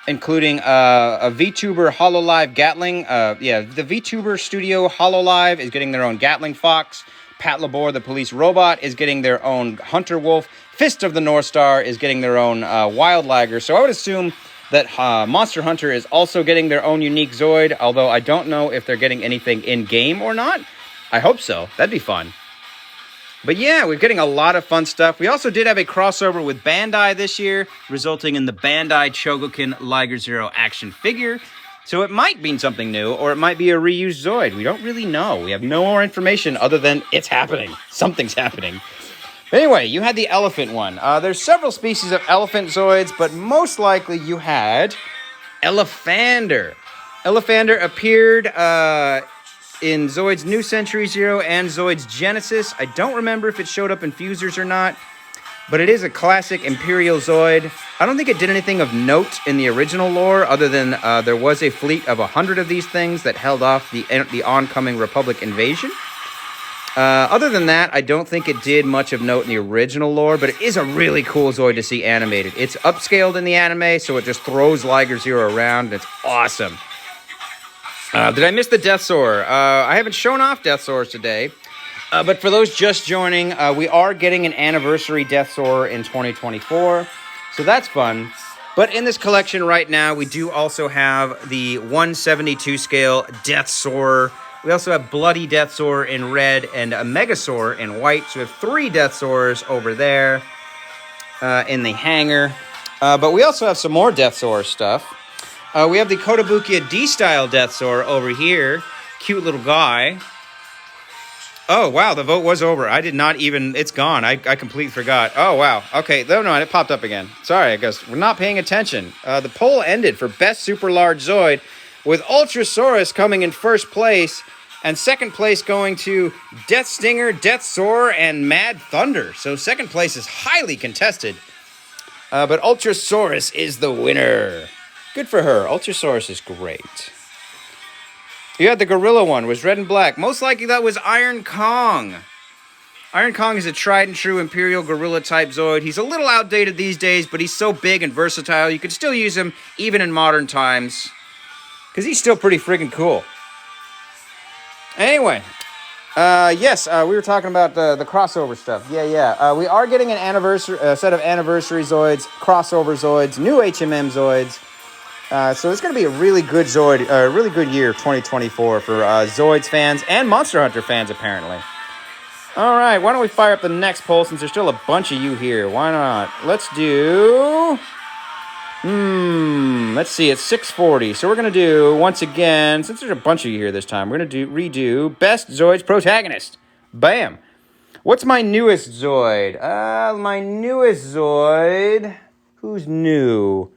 including a VTuber HoloLive Gatling. The VTuber Studio HoloLive is getting their own Gatling Fox. Pat Labor, the police robot, is getting their own Hunter Wolf. Fist of the North Star is getting their own Wild Liger. So I would assume that Monster Hunter is also getting their own unique Zoid, although I don't know if they're getting anything in-game or not. I hope so. That'd be fun. But yeah, we're getting a lot of fun stuff. We also did have a crossover with Bandai this year, resulting in the Bandai Chogokin Liger Zero action figure. So it might mean something new, or it might be a reused Zoid. We don't really know. We have no more information other than it's happening. Something's happening. Anyway, you had the elephant one. There's several species of elephant Zoids, but most likely you had Elephander. Elephander appeared in Zoids New Century Zero and Zoids Genesis. I don't remember if it showed up in Fusers or not, but it is a classic Imperial Zoid. I don't think it did anything of note in the original lore, other than there was a fleet of 100 of these things that held off the oncoming Republic invasion. Other than that, I don't think it did much of note in the original lore, but it is a really cool Zoid to see animated. It's upscaled in the anime, so it just throws Liger Zero around, and it's awesome. Did I miss the Death Soar? I haven't shown off Death Soars today, but for those just joining, we are getting an anniversary Death Soar in 2024, so that's fun. But in this collection right now, we do also have the 172 scale Death Soar. We also have Bloody Death Soar in red and a Megasaur in white, so we have 3 Death Soars over there in the hangar. But we also have some more Death Soar stuff. We have the Kotobukiya D-Style Death Soar over here. Cute little guy. Oh, wow, the vote was over. I did not even... It's gone. I completely forgot. Oh, wow. Okay, no, it popped up again. Sorry, I guess we're not paying attention. The poll ended for Best Super Large Zoid, with Ultrasaurus coming in first place, and second place going to Death Stinger, Death Soar, and Mad Thunder. So second place is highly contested. But Ultrasaurus is the winner. Good for her. Ultrasaurus is great. You had the gorilla one, was red and black. Most likely that was Iron Kong. Iron Kong is a tried and true Imperial gorilla type Zoid. He's a little outdated these days, but he's so big and versatile, you could still use him even in modern times. Because he's still pretty freaking cool. Anyway, yes, we were talking about the crossover stuff. Yeah. We are getting an set of anniversary Zoids, crossover Zoids, new HMM Zoids. So it's going to be a really good really good year, 2024, for Zoids fans and Monster Hunter fans, apparently. All right, why don't we fire up the next poll since there's still a bunch of you here. Why not? Let's do... let's see, it's 6:40. So we're going to do, once again, since there's a bunch of you here this time, we're going to redo Best Zoids Protagonist. Bam. What's my newest Zoid? My newest Zoid... Who's new?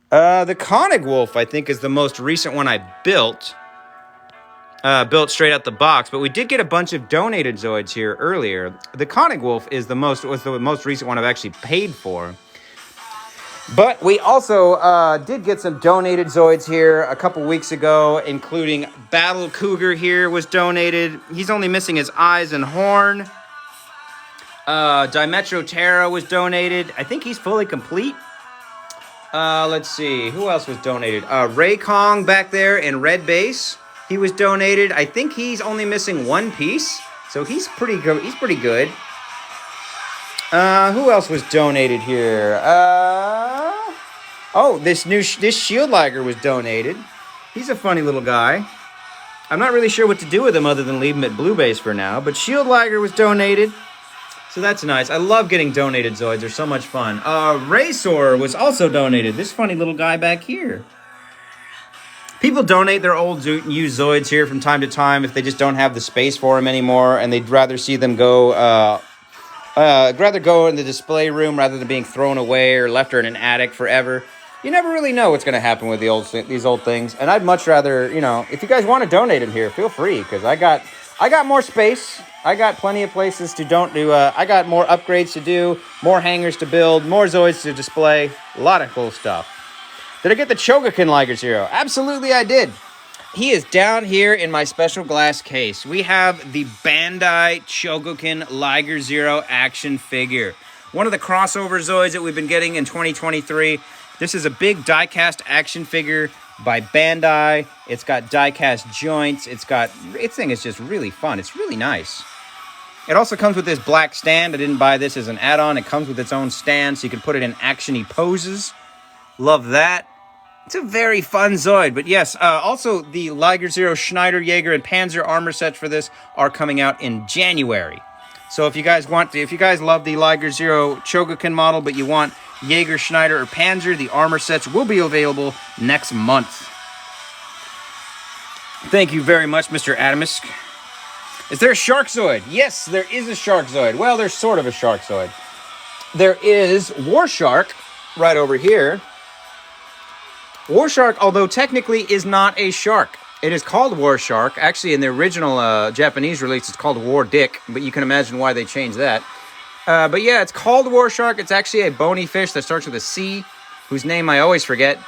The Koenig Wolf, I think, is the most recent one I built. Built straight out the box, but we did get a bunch of donated Zoids here earlier. The Koenig Wolf was the most recent one I've actually paid for. But we also did get some donated Zoids here a couple weeks ago, including Battle Cougar here was donated. He's only missing his eyes and horn. Dimetro Terra was donated. I think he's fully complete. Let's see. Who else was donated? Ray Kong back there in red base. He was donated. I think he's only missing one piece. So he's pretty good. He's pretty good. Who else was donated here? Oh, this Shield Liger was donated. He's a funny little guy. I'm not really sure what to do with him other than leave him at blue base for now. But Shield Liger was donated. So that's nice. I love getting donated Zoids. They're so much fun. Razor was also donated. This funny little guy back here. People donate their old used Zoids here from time to time if they just don't have the space for them anymore, and they'd rather see them go, rather go in the display room rather than being thrown away or left or in an attic forever. You never really know what's going to happen with these old things, and I'd much rather, you know, if you guys want to donate them here, feel free, because I got more space. I got plenty of places to I got more upgrades to do, more hangers to build, more Zoids to display. A lot of cool stuff. Did I get the Chogokin Liger Zero? Absolutely I did. He is down here in my special glass case. We have the Bandai Chogokin Liger Zero action figure. One of the crossover Zoids that we've been getting in 2023. This is a big die-cast action figure by Bandai. It's got die-cast joints. Its thing is just really fun. It's really nice. It also comes with this black stand. I didn't buy this as an add-on. It comes with its own stand, so you can put it in action-y poses. Love that. It's a very fun Zoid. But yes, also the Liger Zero Schneider, Jaeger, and Panzer armor sets for this are coming out in January. So if you guys love the Liger Zero Chogokin model, but you want Jaeger, Schneider, or Panzer, the armor sets will be available next month. Thank you very much, Mr. Adamisk. Is there a Shark Zoid? Yes, there is a Shark Zoid. Well, there's sort of a Shark Zoid. There is War Shark right over here. War Shark, although technically is not a shark. It is called War Shark. Actually, in the original Japanese release, it's called War Dick, but you can imagine why they changed that. But yeah, it's called War Shark. It's actually a bony fish that starts with a C, whose name I always forget.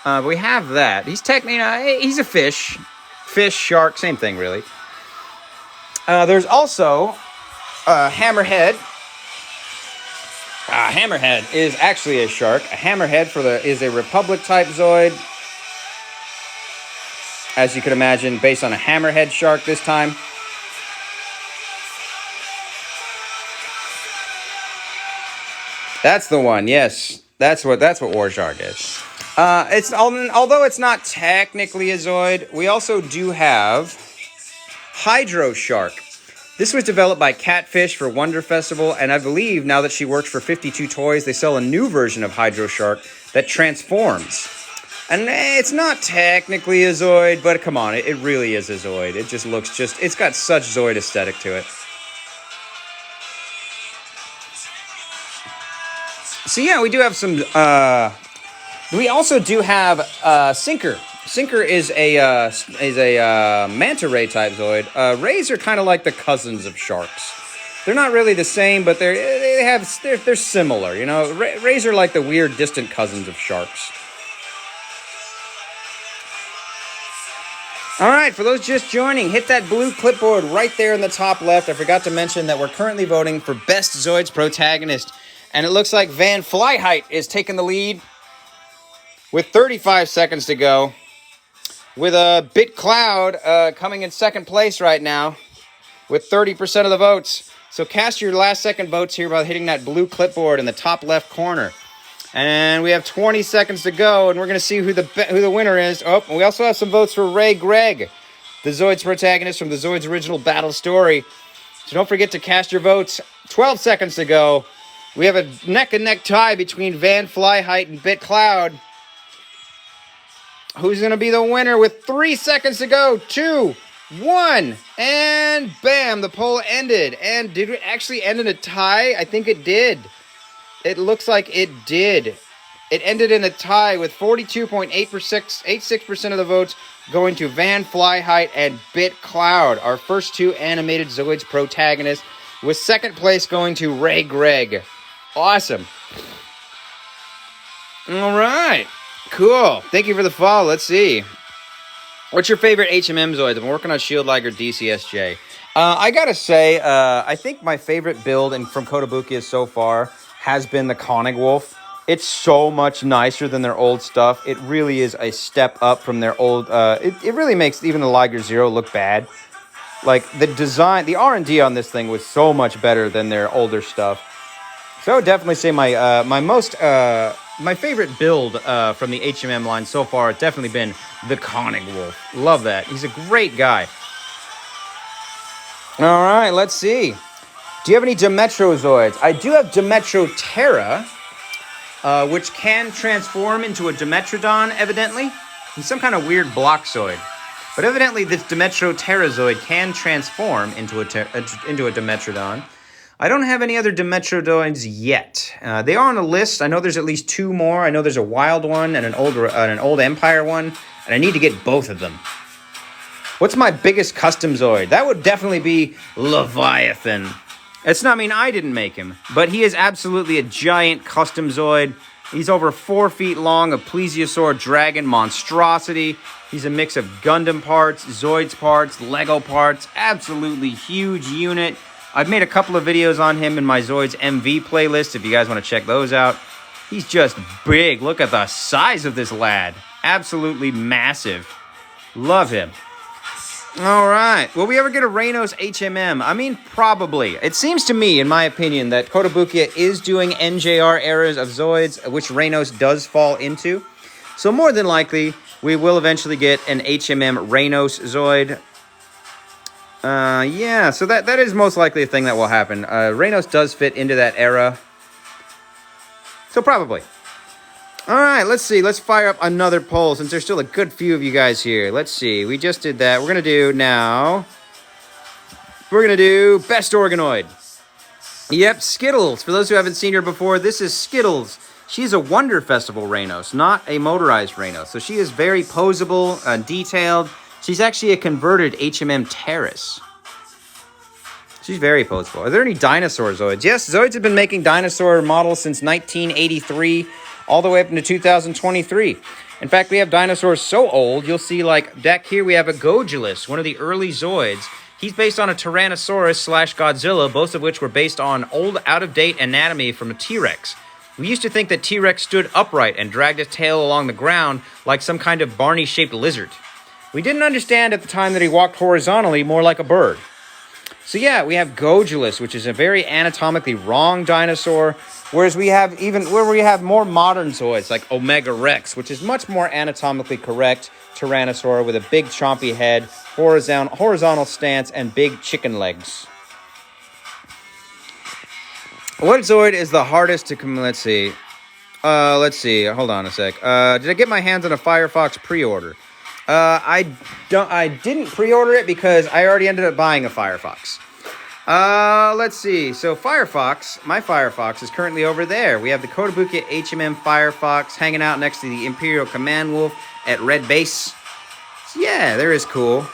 But we have that. He's technically, he's a fish. Fish, shark, same thing, really. There's also Hammerhead. Hammerhead is actually a shark. A Hammerhead is a Republic type Zoid. As you can imagine, based on a Hammerhead shark this time. That's the one, yes. That's what War Shark is. Although it's not technically a Zoid, we also do have Hydro Shark. This was developed by Catfish for Wonder Festival, and I believe now that she works for 52 Toys, they sell a new version of Hydro Shark that transforms. And it's not technically a Zoid, but come on, it really is a Zoid. It just looks it's got such Zoid aesthetic to it. So yeah, we do have some, we also do have Sinker. Sinker is a manta ray type Zoid. Rays are kind of like the cousins of sharks. They're not really the same, but they're similar. You know, rays are like the weird distant cousins of sharks. All right, for those just joining, hit that blue clipboard right there in the top left. I forgot to mention that we're currently voting for Best Zoids Protagonist, and it looks like Van Flyheit is taking the lead with 35 seconds to go. With Bit Cloud coming in second place right now with 30% of the votes. So cast your last second votes here by hitting that blue clipboard in the top left corner. And we have 20 seconds to go, and we're going to see who the winner is. Oh, and we also have some votes for Ray Gregg, the Zoids protagonist from the Zoids original battle story. So don't forget to cast your votes. 12 seconds to go. We have a neck-and-neck tie between Van Flyheit and Bit Cloud. Who's going to be the winner with 3 seconds to go? 2, 1, and bam, the poll ended. And did it actually end in a tie? I think it did. It looks like it did. It ended in a tie with 42.86% of the votes going to Van Flyheit and Bit Cloud, our first two animated Zoids protagonists, with second place going to Ray Gregg. Awesome. All right. Cool. Thank you for the follow. Let's see. What's your favorite HMM Zoids? I'm working on Shield Liger DCSJ. I gotta say, I think my favorite build from Kotobukiya so far has been the Konig Wolf. It's so much nicer than their old stuff. It really is a step up from their old... It really makes even the Liger Zero look bad. Like, the design, the R&D on this thing was so much better than their older stuff. So I would definitely say my favorite build from the HMM line so far has definitely been the Konig Wolf. Love that. He's a great guy. All right, let's see. Do you have any Dimetro Zoids? I do have Dimetro Terra, which can transform into a Dimetrodon, evidently. He's some kind of weird block Zoid. But evidently, this Dimetro Terra Zoid can transform into a Dimetrodon. I don't have any other Dimetrodons yet. They are on a list. I know there's at least 2 more. I know there's a wild one and an old Empire one, and I need to get both of them. What's my biggest custom Zoid? That would definitely be Leviathan. It's not, I mean, I didn't make him, but he is absolutely a giant custom Zoid. He's over 4 feet long, a plesiosaur dragon monstrosity. He's a mix of Gundam parts, Zoids parts, Lego parts. Absolutely huge unit. I've made a couple of videos on him in my Zoids MV playlist if you guys want to check those out. He's just big. Look at the size of this lad. Absolutely massive. Love him. All right. Will we ever get a Reynos HMM? I mean, probably. It seems to me, in my opinion, that Kotobukiya is doing NJR eras of Zoids, which Reynos does fall into. So more than likely, we will eventually get an HMM Reynos Zoid. Yeah, so that is most likely a thing that will happen. Reynos does fit into that era. So probably. All right, let's see. Let's fire up another poll since there's still a good few of you guys here. Let's see. We just did that. We're going to do now... We're going to do Best Organoid. Yep, Skittles. For those who haven't seen her before, this is Skittles. She's a Wonder Festival Reynos, not a motorized Reynos. So she is very posable, detailed. She's actually a converted HMM Terrace. She's very posable. Are there any dinosaur Zoids? Yes, Zoids have been making dinosaur models since 1983, all the way up into 2023. In fact, we have dinosaurs so old, you'll see, like, back here we have a Gogulus, one of the early Zoids. He's based on a Tyrannosaurus / Godzilla, both of which were based on old, out-of-date anatomy from a T-Rex. We used to think that T-Rex stood upright and dragged its tail along the ground like some kind of Barney-shaped lizard. We didn't understand at the time that he walked horizontally more like a bird. So yeah, we have Gogulus, which is a very anatomically wrong dinosaur, whereas we have more modern Zoids like Omega Rex, which is much more anatomically correct Tyrannosaur with a big chompy head, horizontal stance, and big chicken legs. What Zoid is the hardest to come? Let's see. Hold on a sec. Did I get my hands on a Firefox pre-order? I didn't pre-order it because I already ended up buying a Firefox. Let's see. So Firefox, my Firefox is currently over there. We have the Kotobukiya HMM Firefox hanging out next to the Imperial Command Wolf at Red Base. So yeah, there is cool.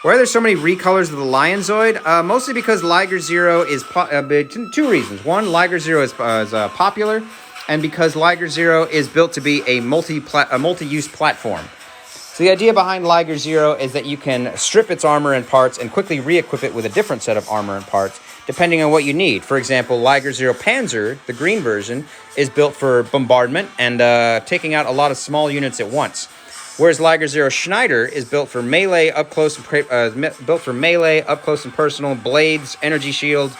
Why are there so many recolors of the Lion Zoid? Mostly because Liger Zero is 2 reasons. One, Liger Zero is popular, and because Liger Zero is built to be a multi-use platform. So the idea behind Liger Zero is that you can strip its armor and parts and quickly re-equip it with a different set of armor and parts, depending on what you need. For example, Liger Zero Panzer, the green version, is built for bombardment and taking out a lot of small units at once. Whereas Liger Zero Schneider is built for melee, up close and personal, blades, energy shield,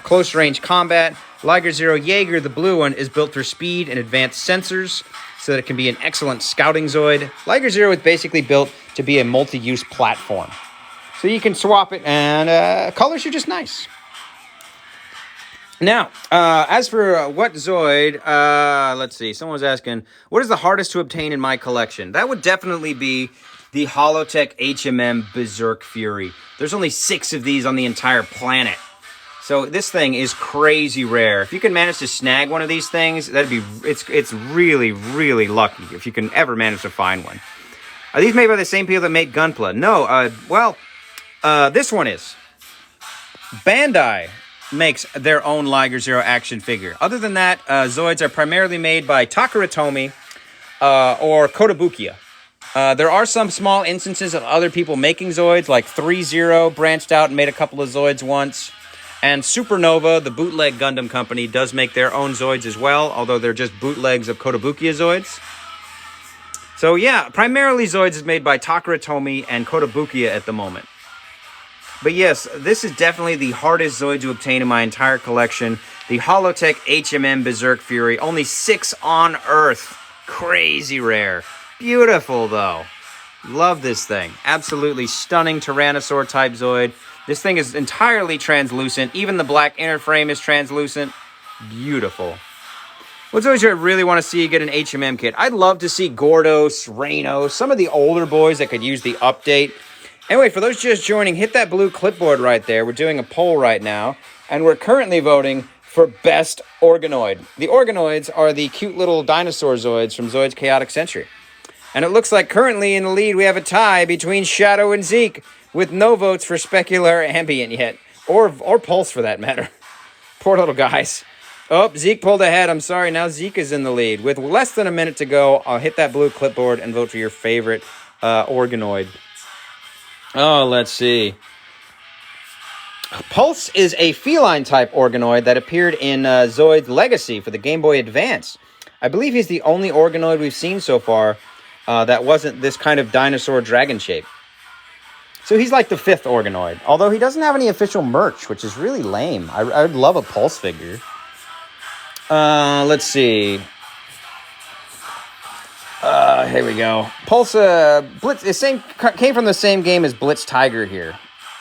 close range combat. Liger Zero Jaeger, the blue one, is built for speed and advanced sensors, so that it can be an excellent scouting Zoid. Liger Zero is basically built to be a multi-use platform. So you can swap it, and colors are just nice. Now, as for what Zoid, let's see, someone was asking, what is the hardest to obtain in my collection? That would definitely be the Holotech HMM Berserk Fury. There's only 6 of these on the entire planet. So this thing is crazy rare. If you can manage to snag one of these things, it's really, really lucky if you can ever manage to find one. Are these made by the same people that made Gunpla? No, this one is. Bandai makes their own Liger Zero action figure. Other than that, Zoids are primarily made by Takara Tomy or Kotobukiya. There are some small instances of other people making Zoids, like 3-0 branched out and made a couple of Zoids once. And Supernova, the bootleg Gundam company, does make their own Zoids as well, although they're just bootlegs of Kotobukiya Zoids. So yeah, primarily Zoids is made by Takara Tomy and Kotobukiya at the moment. But yes, this is definitely the hardest Zoid to obtain in my entire collection. The Holotech HMM Berserk Fury, only 6 on Earth. Crazy rare. Beautiful, though. Love this thing. Absolutely stunning Tyrannosaur type Zoid. This thing is entirely translucent. Even the black inner frame is translucent. Beautiful. What Zoids I really want to see get an HMM kit? I'd love to see Gordos, Reno, some of the older boys that could use the update. Anyway, for those just joining, hit that blue clipboard right there. We're doing a poll right now, and we're currently voting for Best Organoid. The Organoids are the cute little dinosaur Zoids from Zoids Chaotic Century. And it looks like currently in the lead we have a tie between Shadow and Zeke, with no votes for Specular Ambient yet. Or Pulse for that matter. Poor little guys. Oh, Zeke pulled ahead. I'm sorry, now Zeke is in the lead. With less than a minute to go, I'll hit that blue clipboard and vote for your favorite Organoid. Oh, let's see. Pulse is a feline-type organoid that appeared in Zoid's Legacy for the Game Boy Advance. I believe he's the only organoid we've seen so far that wasn't this kind of dinosaur dragon shape. So he's like the 5th organoid, although he doesn't have any official merch, which is really lame. I would love a Pulse figure. Let's see. Here we go. Pulse, Blitz, came from the same game as Blitz Tiger here.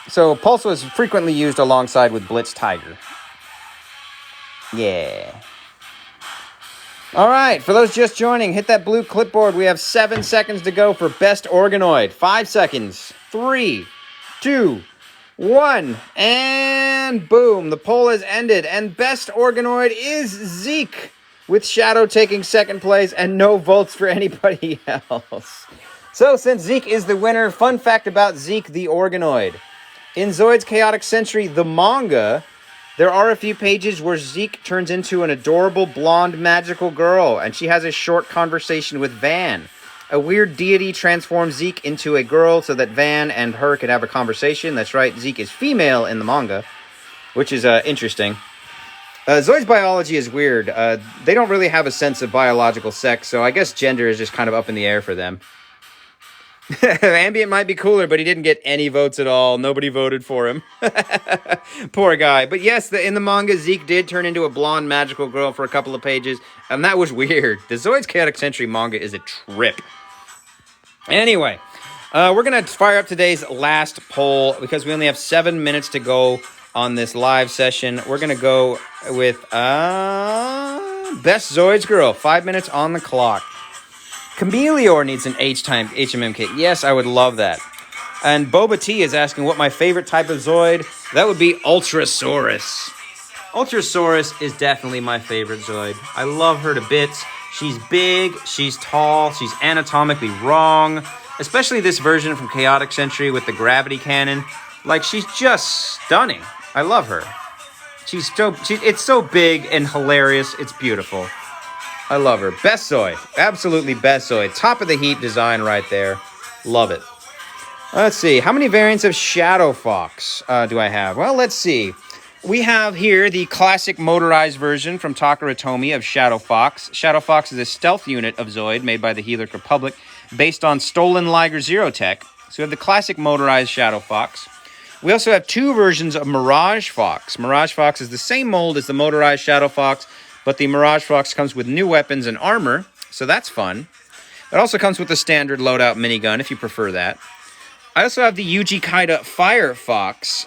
So Pulse was frequently used alongside with Blitz Tiger. Yeah. All right, for those just joining, hit that blue clipboard. We have 7 seconds to go for Best Organoid. 5 seconds. 3, 2, 1, and boom. The poll has ended, and Best Organoid is Zeke, with Shadow taking 2nd place and no votes for anybody else. So since Zeke is the winner, fun fact about Zeke the Organoid. In Zoid's Chaotic Century, the manga, there are a few pages where Zeke turns into an adorable blonde magical girl, and she has a short conversation with Van. A weird deity transforms Zeke into a girl so that Van and her can have a conversation. That's right, Zeke is female in the manga, which is interesting. Zoid's biology is weird. They don't really have a sense of biological sex, so I guess gender is just kind of up in the air for them. Ambient might be cooler, but he didn't get any votes at all. Nobody voted for him. Poor guy. But yes, in the manga, Zeke did turn into a blonde magical girl for a couple of pages, and that was weird. The Zoid's Chaotic Century manga is a trip. Anyway, we're going to fire up today's last poll because we only have 7 minutes to go on this live session. We're going to go with Best Zoids Girl. 5 minutes on the clock. Chameleor needs an H-type HMM kit. Yes, I would love that. And Boba T is asking what my favorite type of Zoid. That would be Ultrasaurus. Ultrasaurus is definitely my favorite Zoid. I love her to bits. She's big, she's tall, she's anatomically wrong. Especially this version from Chaotic Century with the gravity cannon. Like, she's just stunning. I love her. It's so big and hilarious. It's beautiful. I love her. Best Zoid. Absolutely best Zoid. Top of the heap design right there. Love it. Let's see. How many variants of Shadow Fox do I have? Well, let's see. We have here the classic motorized version from Takara Tomy of Shadow Fox. Shadow Fox is a stealth unit of Zoid made by the Healers Republic based on stolen Liger Zero tech. So we have the classic motorized Shadow Fox. We also have 2 versions of Mirage Fox. Mirage Fox is the same mold as the motorized Shadow Fox, but the Mirage Fox comes with new weapons and armor, so that's fun. It also comes with the standard loadout minigun, if you prefer that. I also have the Yuji Kaida Fire Fox,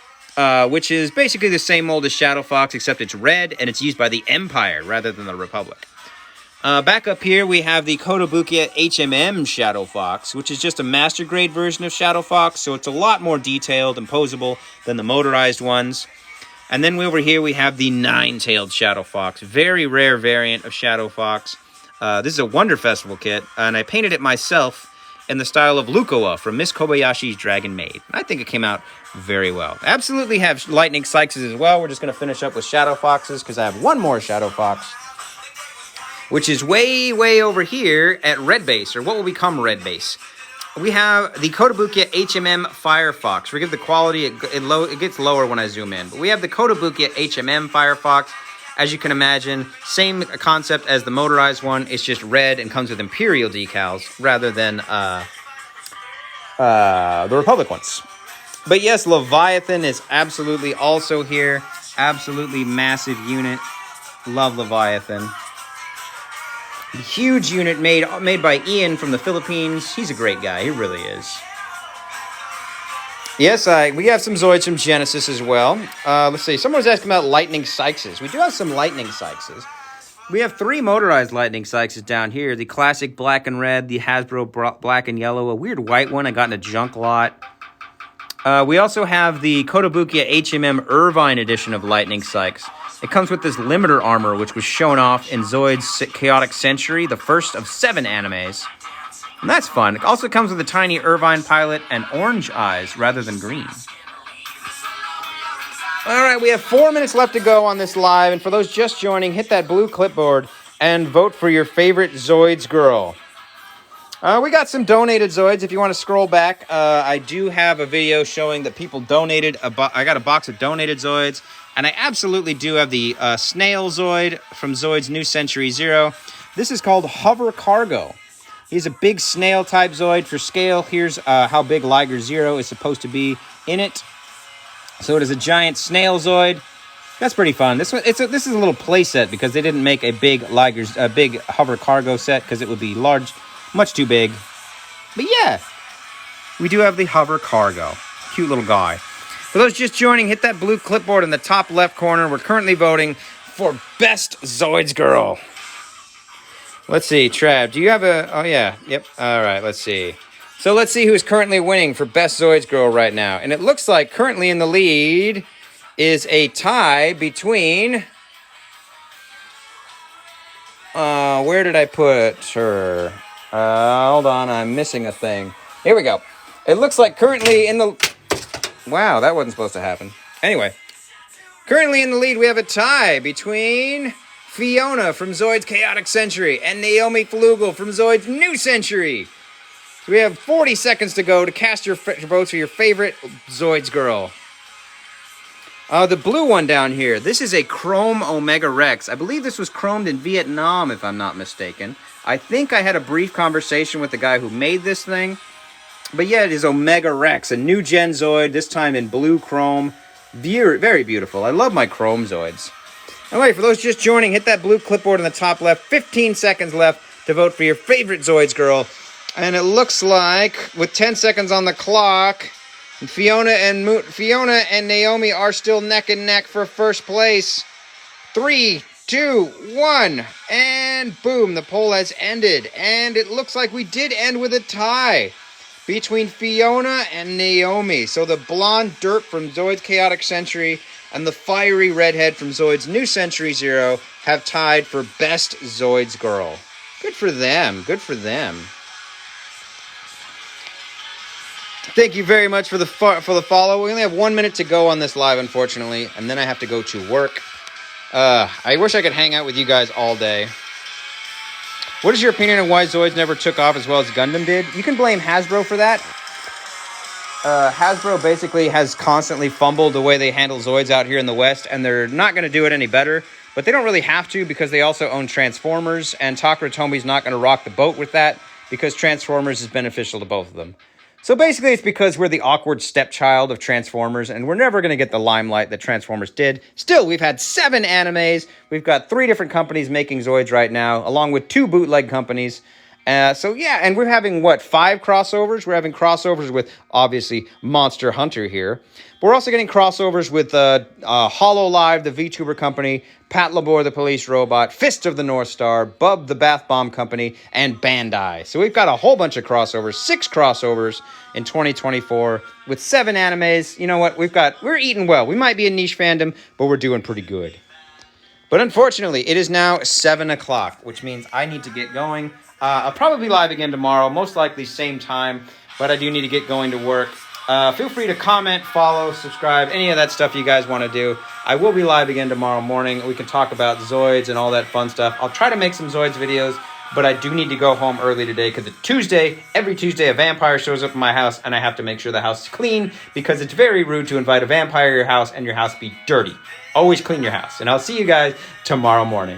which is basically the same mold as Shadow Fox, except it's red, and it's used by the Empire rather than the Republic. Back up here, we have the Kotobukiya HMM Shadow Fox, which is just a master grade version of Shadow Fox, so it's a lot more detailed and posable than the motorized ones. And then over here, we have the 9-tailed Shadow Fox. Very rare variant of Shadow Fox. This is a Wonder Festival kit, and I painted it myself in the style of Lukoa from Miss Kobayashi's Dragon Maid. I think it came out very well. Absolutely have Lightning Sykes as well. We're just going to finish up with Shadow Foxes because I have one more Shadow Fox, which is way, way over here at Red Base, or what will become Red Base. We have the Kotobukiya HMM Firefox. We give the quality, it gets lower when I zoom in. But we have the Kotobukiya HMM Firefox. As you can imagine, same concept as the motorized one. It's just red and comes with Imperial decals rather than the Republic ones. But yes, Leviathan is absolutely also here. Absolutely massive unit. Love Leviathan. Huge unit made by Ian from the Philippines. He's a great guy. He really is. Yes, we have some Zoids from Genesis as well. Let's see. Someone was asking about Lightning Sykes. We do have some Lightning Sykes. We have 3 motorized Lightning Sykes down here. The classic black and red, the Hasbro black and yellow, a weird white one I got in a junk lot. We also have the Kotobukiya HMM Irvine edition of Lightning Sykes. It comes with this limiter armor, which was shown off in Zoids Chaotic Century, the first of 7 animes. And that's fun. It also comes with a tiny Irvine pilot and orange eyes rather than green. All right, we have 4 minutes left to go on this live. And for those just joining, hit that blue clipboard and vote for your favorite Zoids girl. We got some donated Zoids. If you want to scroll back, I do have a video showing that people donated. I got a box of donated Zoids. And I absolutely do have the Snail Zoid from Zoids New Century Zero. This is called Hover Cargo. He's a big snail-type Zoid for scale. Here's how big Liger Zero is supposed to be in it. So it is a giant snail Zoid. That's pretty fun. This is a little play set because they didn't make a big Hover Cargo set because it would be large, much too big. But yeah, we do have the Hover Cargo. Cute little guy. For those just joining, hit that blue clipboard in the top left corner. We're currently voting for Best Zoids Girl. Let's see, Trav, do you have a... Oh, yeah. Yep. All right, let's see. So let's see who's currently winning for Best Zoids Girl right now. And it looks like currently in the lead is a tie between... where did I put her? Hold on, I'm missing a thing. Here we go. It looks like currently in the... Wow, that wasn't supposed to happen. Anyway, currently in the lead, we have a tie between Fiona from Zoids Chaotic Century and Naomi Flugel from Zoids New Century. So we have 40 seconds to go to cast your votes for your favorite Zoids girl. The blue one down here, this is a Chrome Omega Rex. I believe this was chromed in Vietnam, if I'm not mistaken. I think I had a brief conversation with the guy who made this thing. But yeah, it is Omega Rex, a new gen Zoid, this time in blue chrome. Very beautiful. I love my chrome Zoids. Anyway, for those just joining, hit that blue clipboard in the top left. 15 seconds left to vote for your favorite Zoids girl. And it looks like, with 10 seconds on the clock, Fiona and Naomi are still neck and neck for first place. 3, 2, 1, and boom, the poll has ended. And it looks like we did end with a tie between Fiona and Naomi. So the blonde derp from Zoids Chaotic Century and the fiery redhead from Zoids New Century Zero have tied for Best Zoids Girl. Good for them. Good for them. Thank you very much for the follow. We only have 1 minute to go on this live, unfortunately, and then I have to go to work. I wish I could hang out with you guys all day. What is your opinion on why Zoids never took off as well as Gundam did? You can blame Hasbro for that. Hasbro basically has constantly fumbled the way they handle Zoids out here in the West, and they're not going to do it any better. But they don't really have to because they also own Transformers, and Takara Tomi's not going to rock the boat with that because Transformers is beneficial to both of them. So basically, it's because we're the awkward stepchild of Transformers, and we're never going to get the limelight that Transformers did. Still, we've had 7 animes. We've got 3 different companies making Zoids right now, along with 2 bootleg companies. So yeah, and we're having, 5 crossovers? We're having crossovers with, obviously, Monster Hunter here. But we're also getting crossovers with HoloLive, the VTuber company, Pat Labor, the police robot, Fist of the North Star, Bub, the Bath Bomb Company, and Bandai. So we've got a whole bunch of crossovers, 6 crossovers in 2024 with 7 animes. You know what? We're eating well. We might be a niche fandom, but we're doing pretty good. But unfortunately, it is now 7 o'clock, which means I need to get going. I'll probably be live again tomorrow, most likely same time, but I do need to get going to work. Feel free to comment, follow, subscribe, any of that stuff you guys want to do. I will be live again tomorrow morning. We can talk about Zoids and all that fun stuff. I'll try to make some Zoids videos, but I do need to go home early today because it's Tuesday. Every Tuesday, a vampire shows up in my house, and I have to make sure the house is clean because it's very rude to invite a vampire to your house and your house be dirty. Always clean your house. And I'll see you guys tomorrow morning.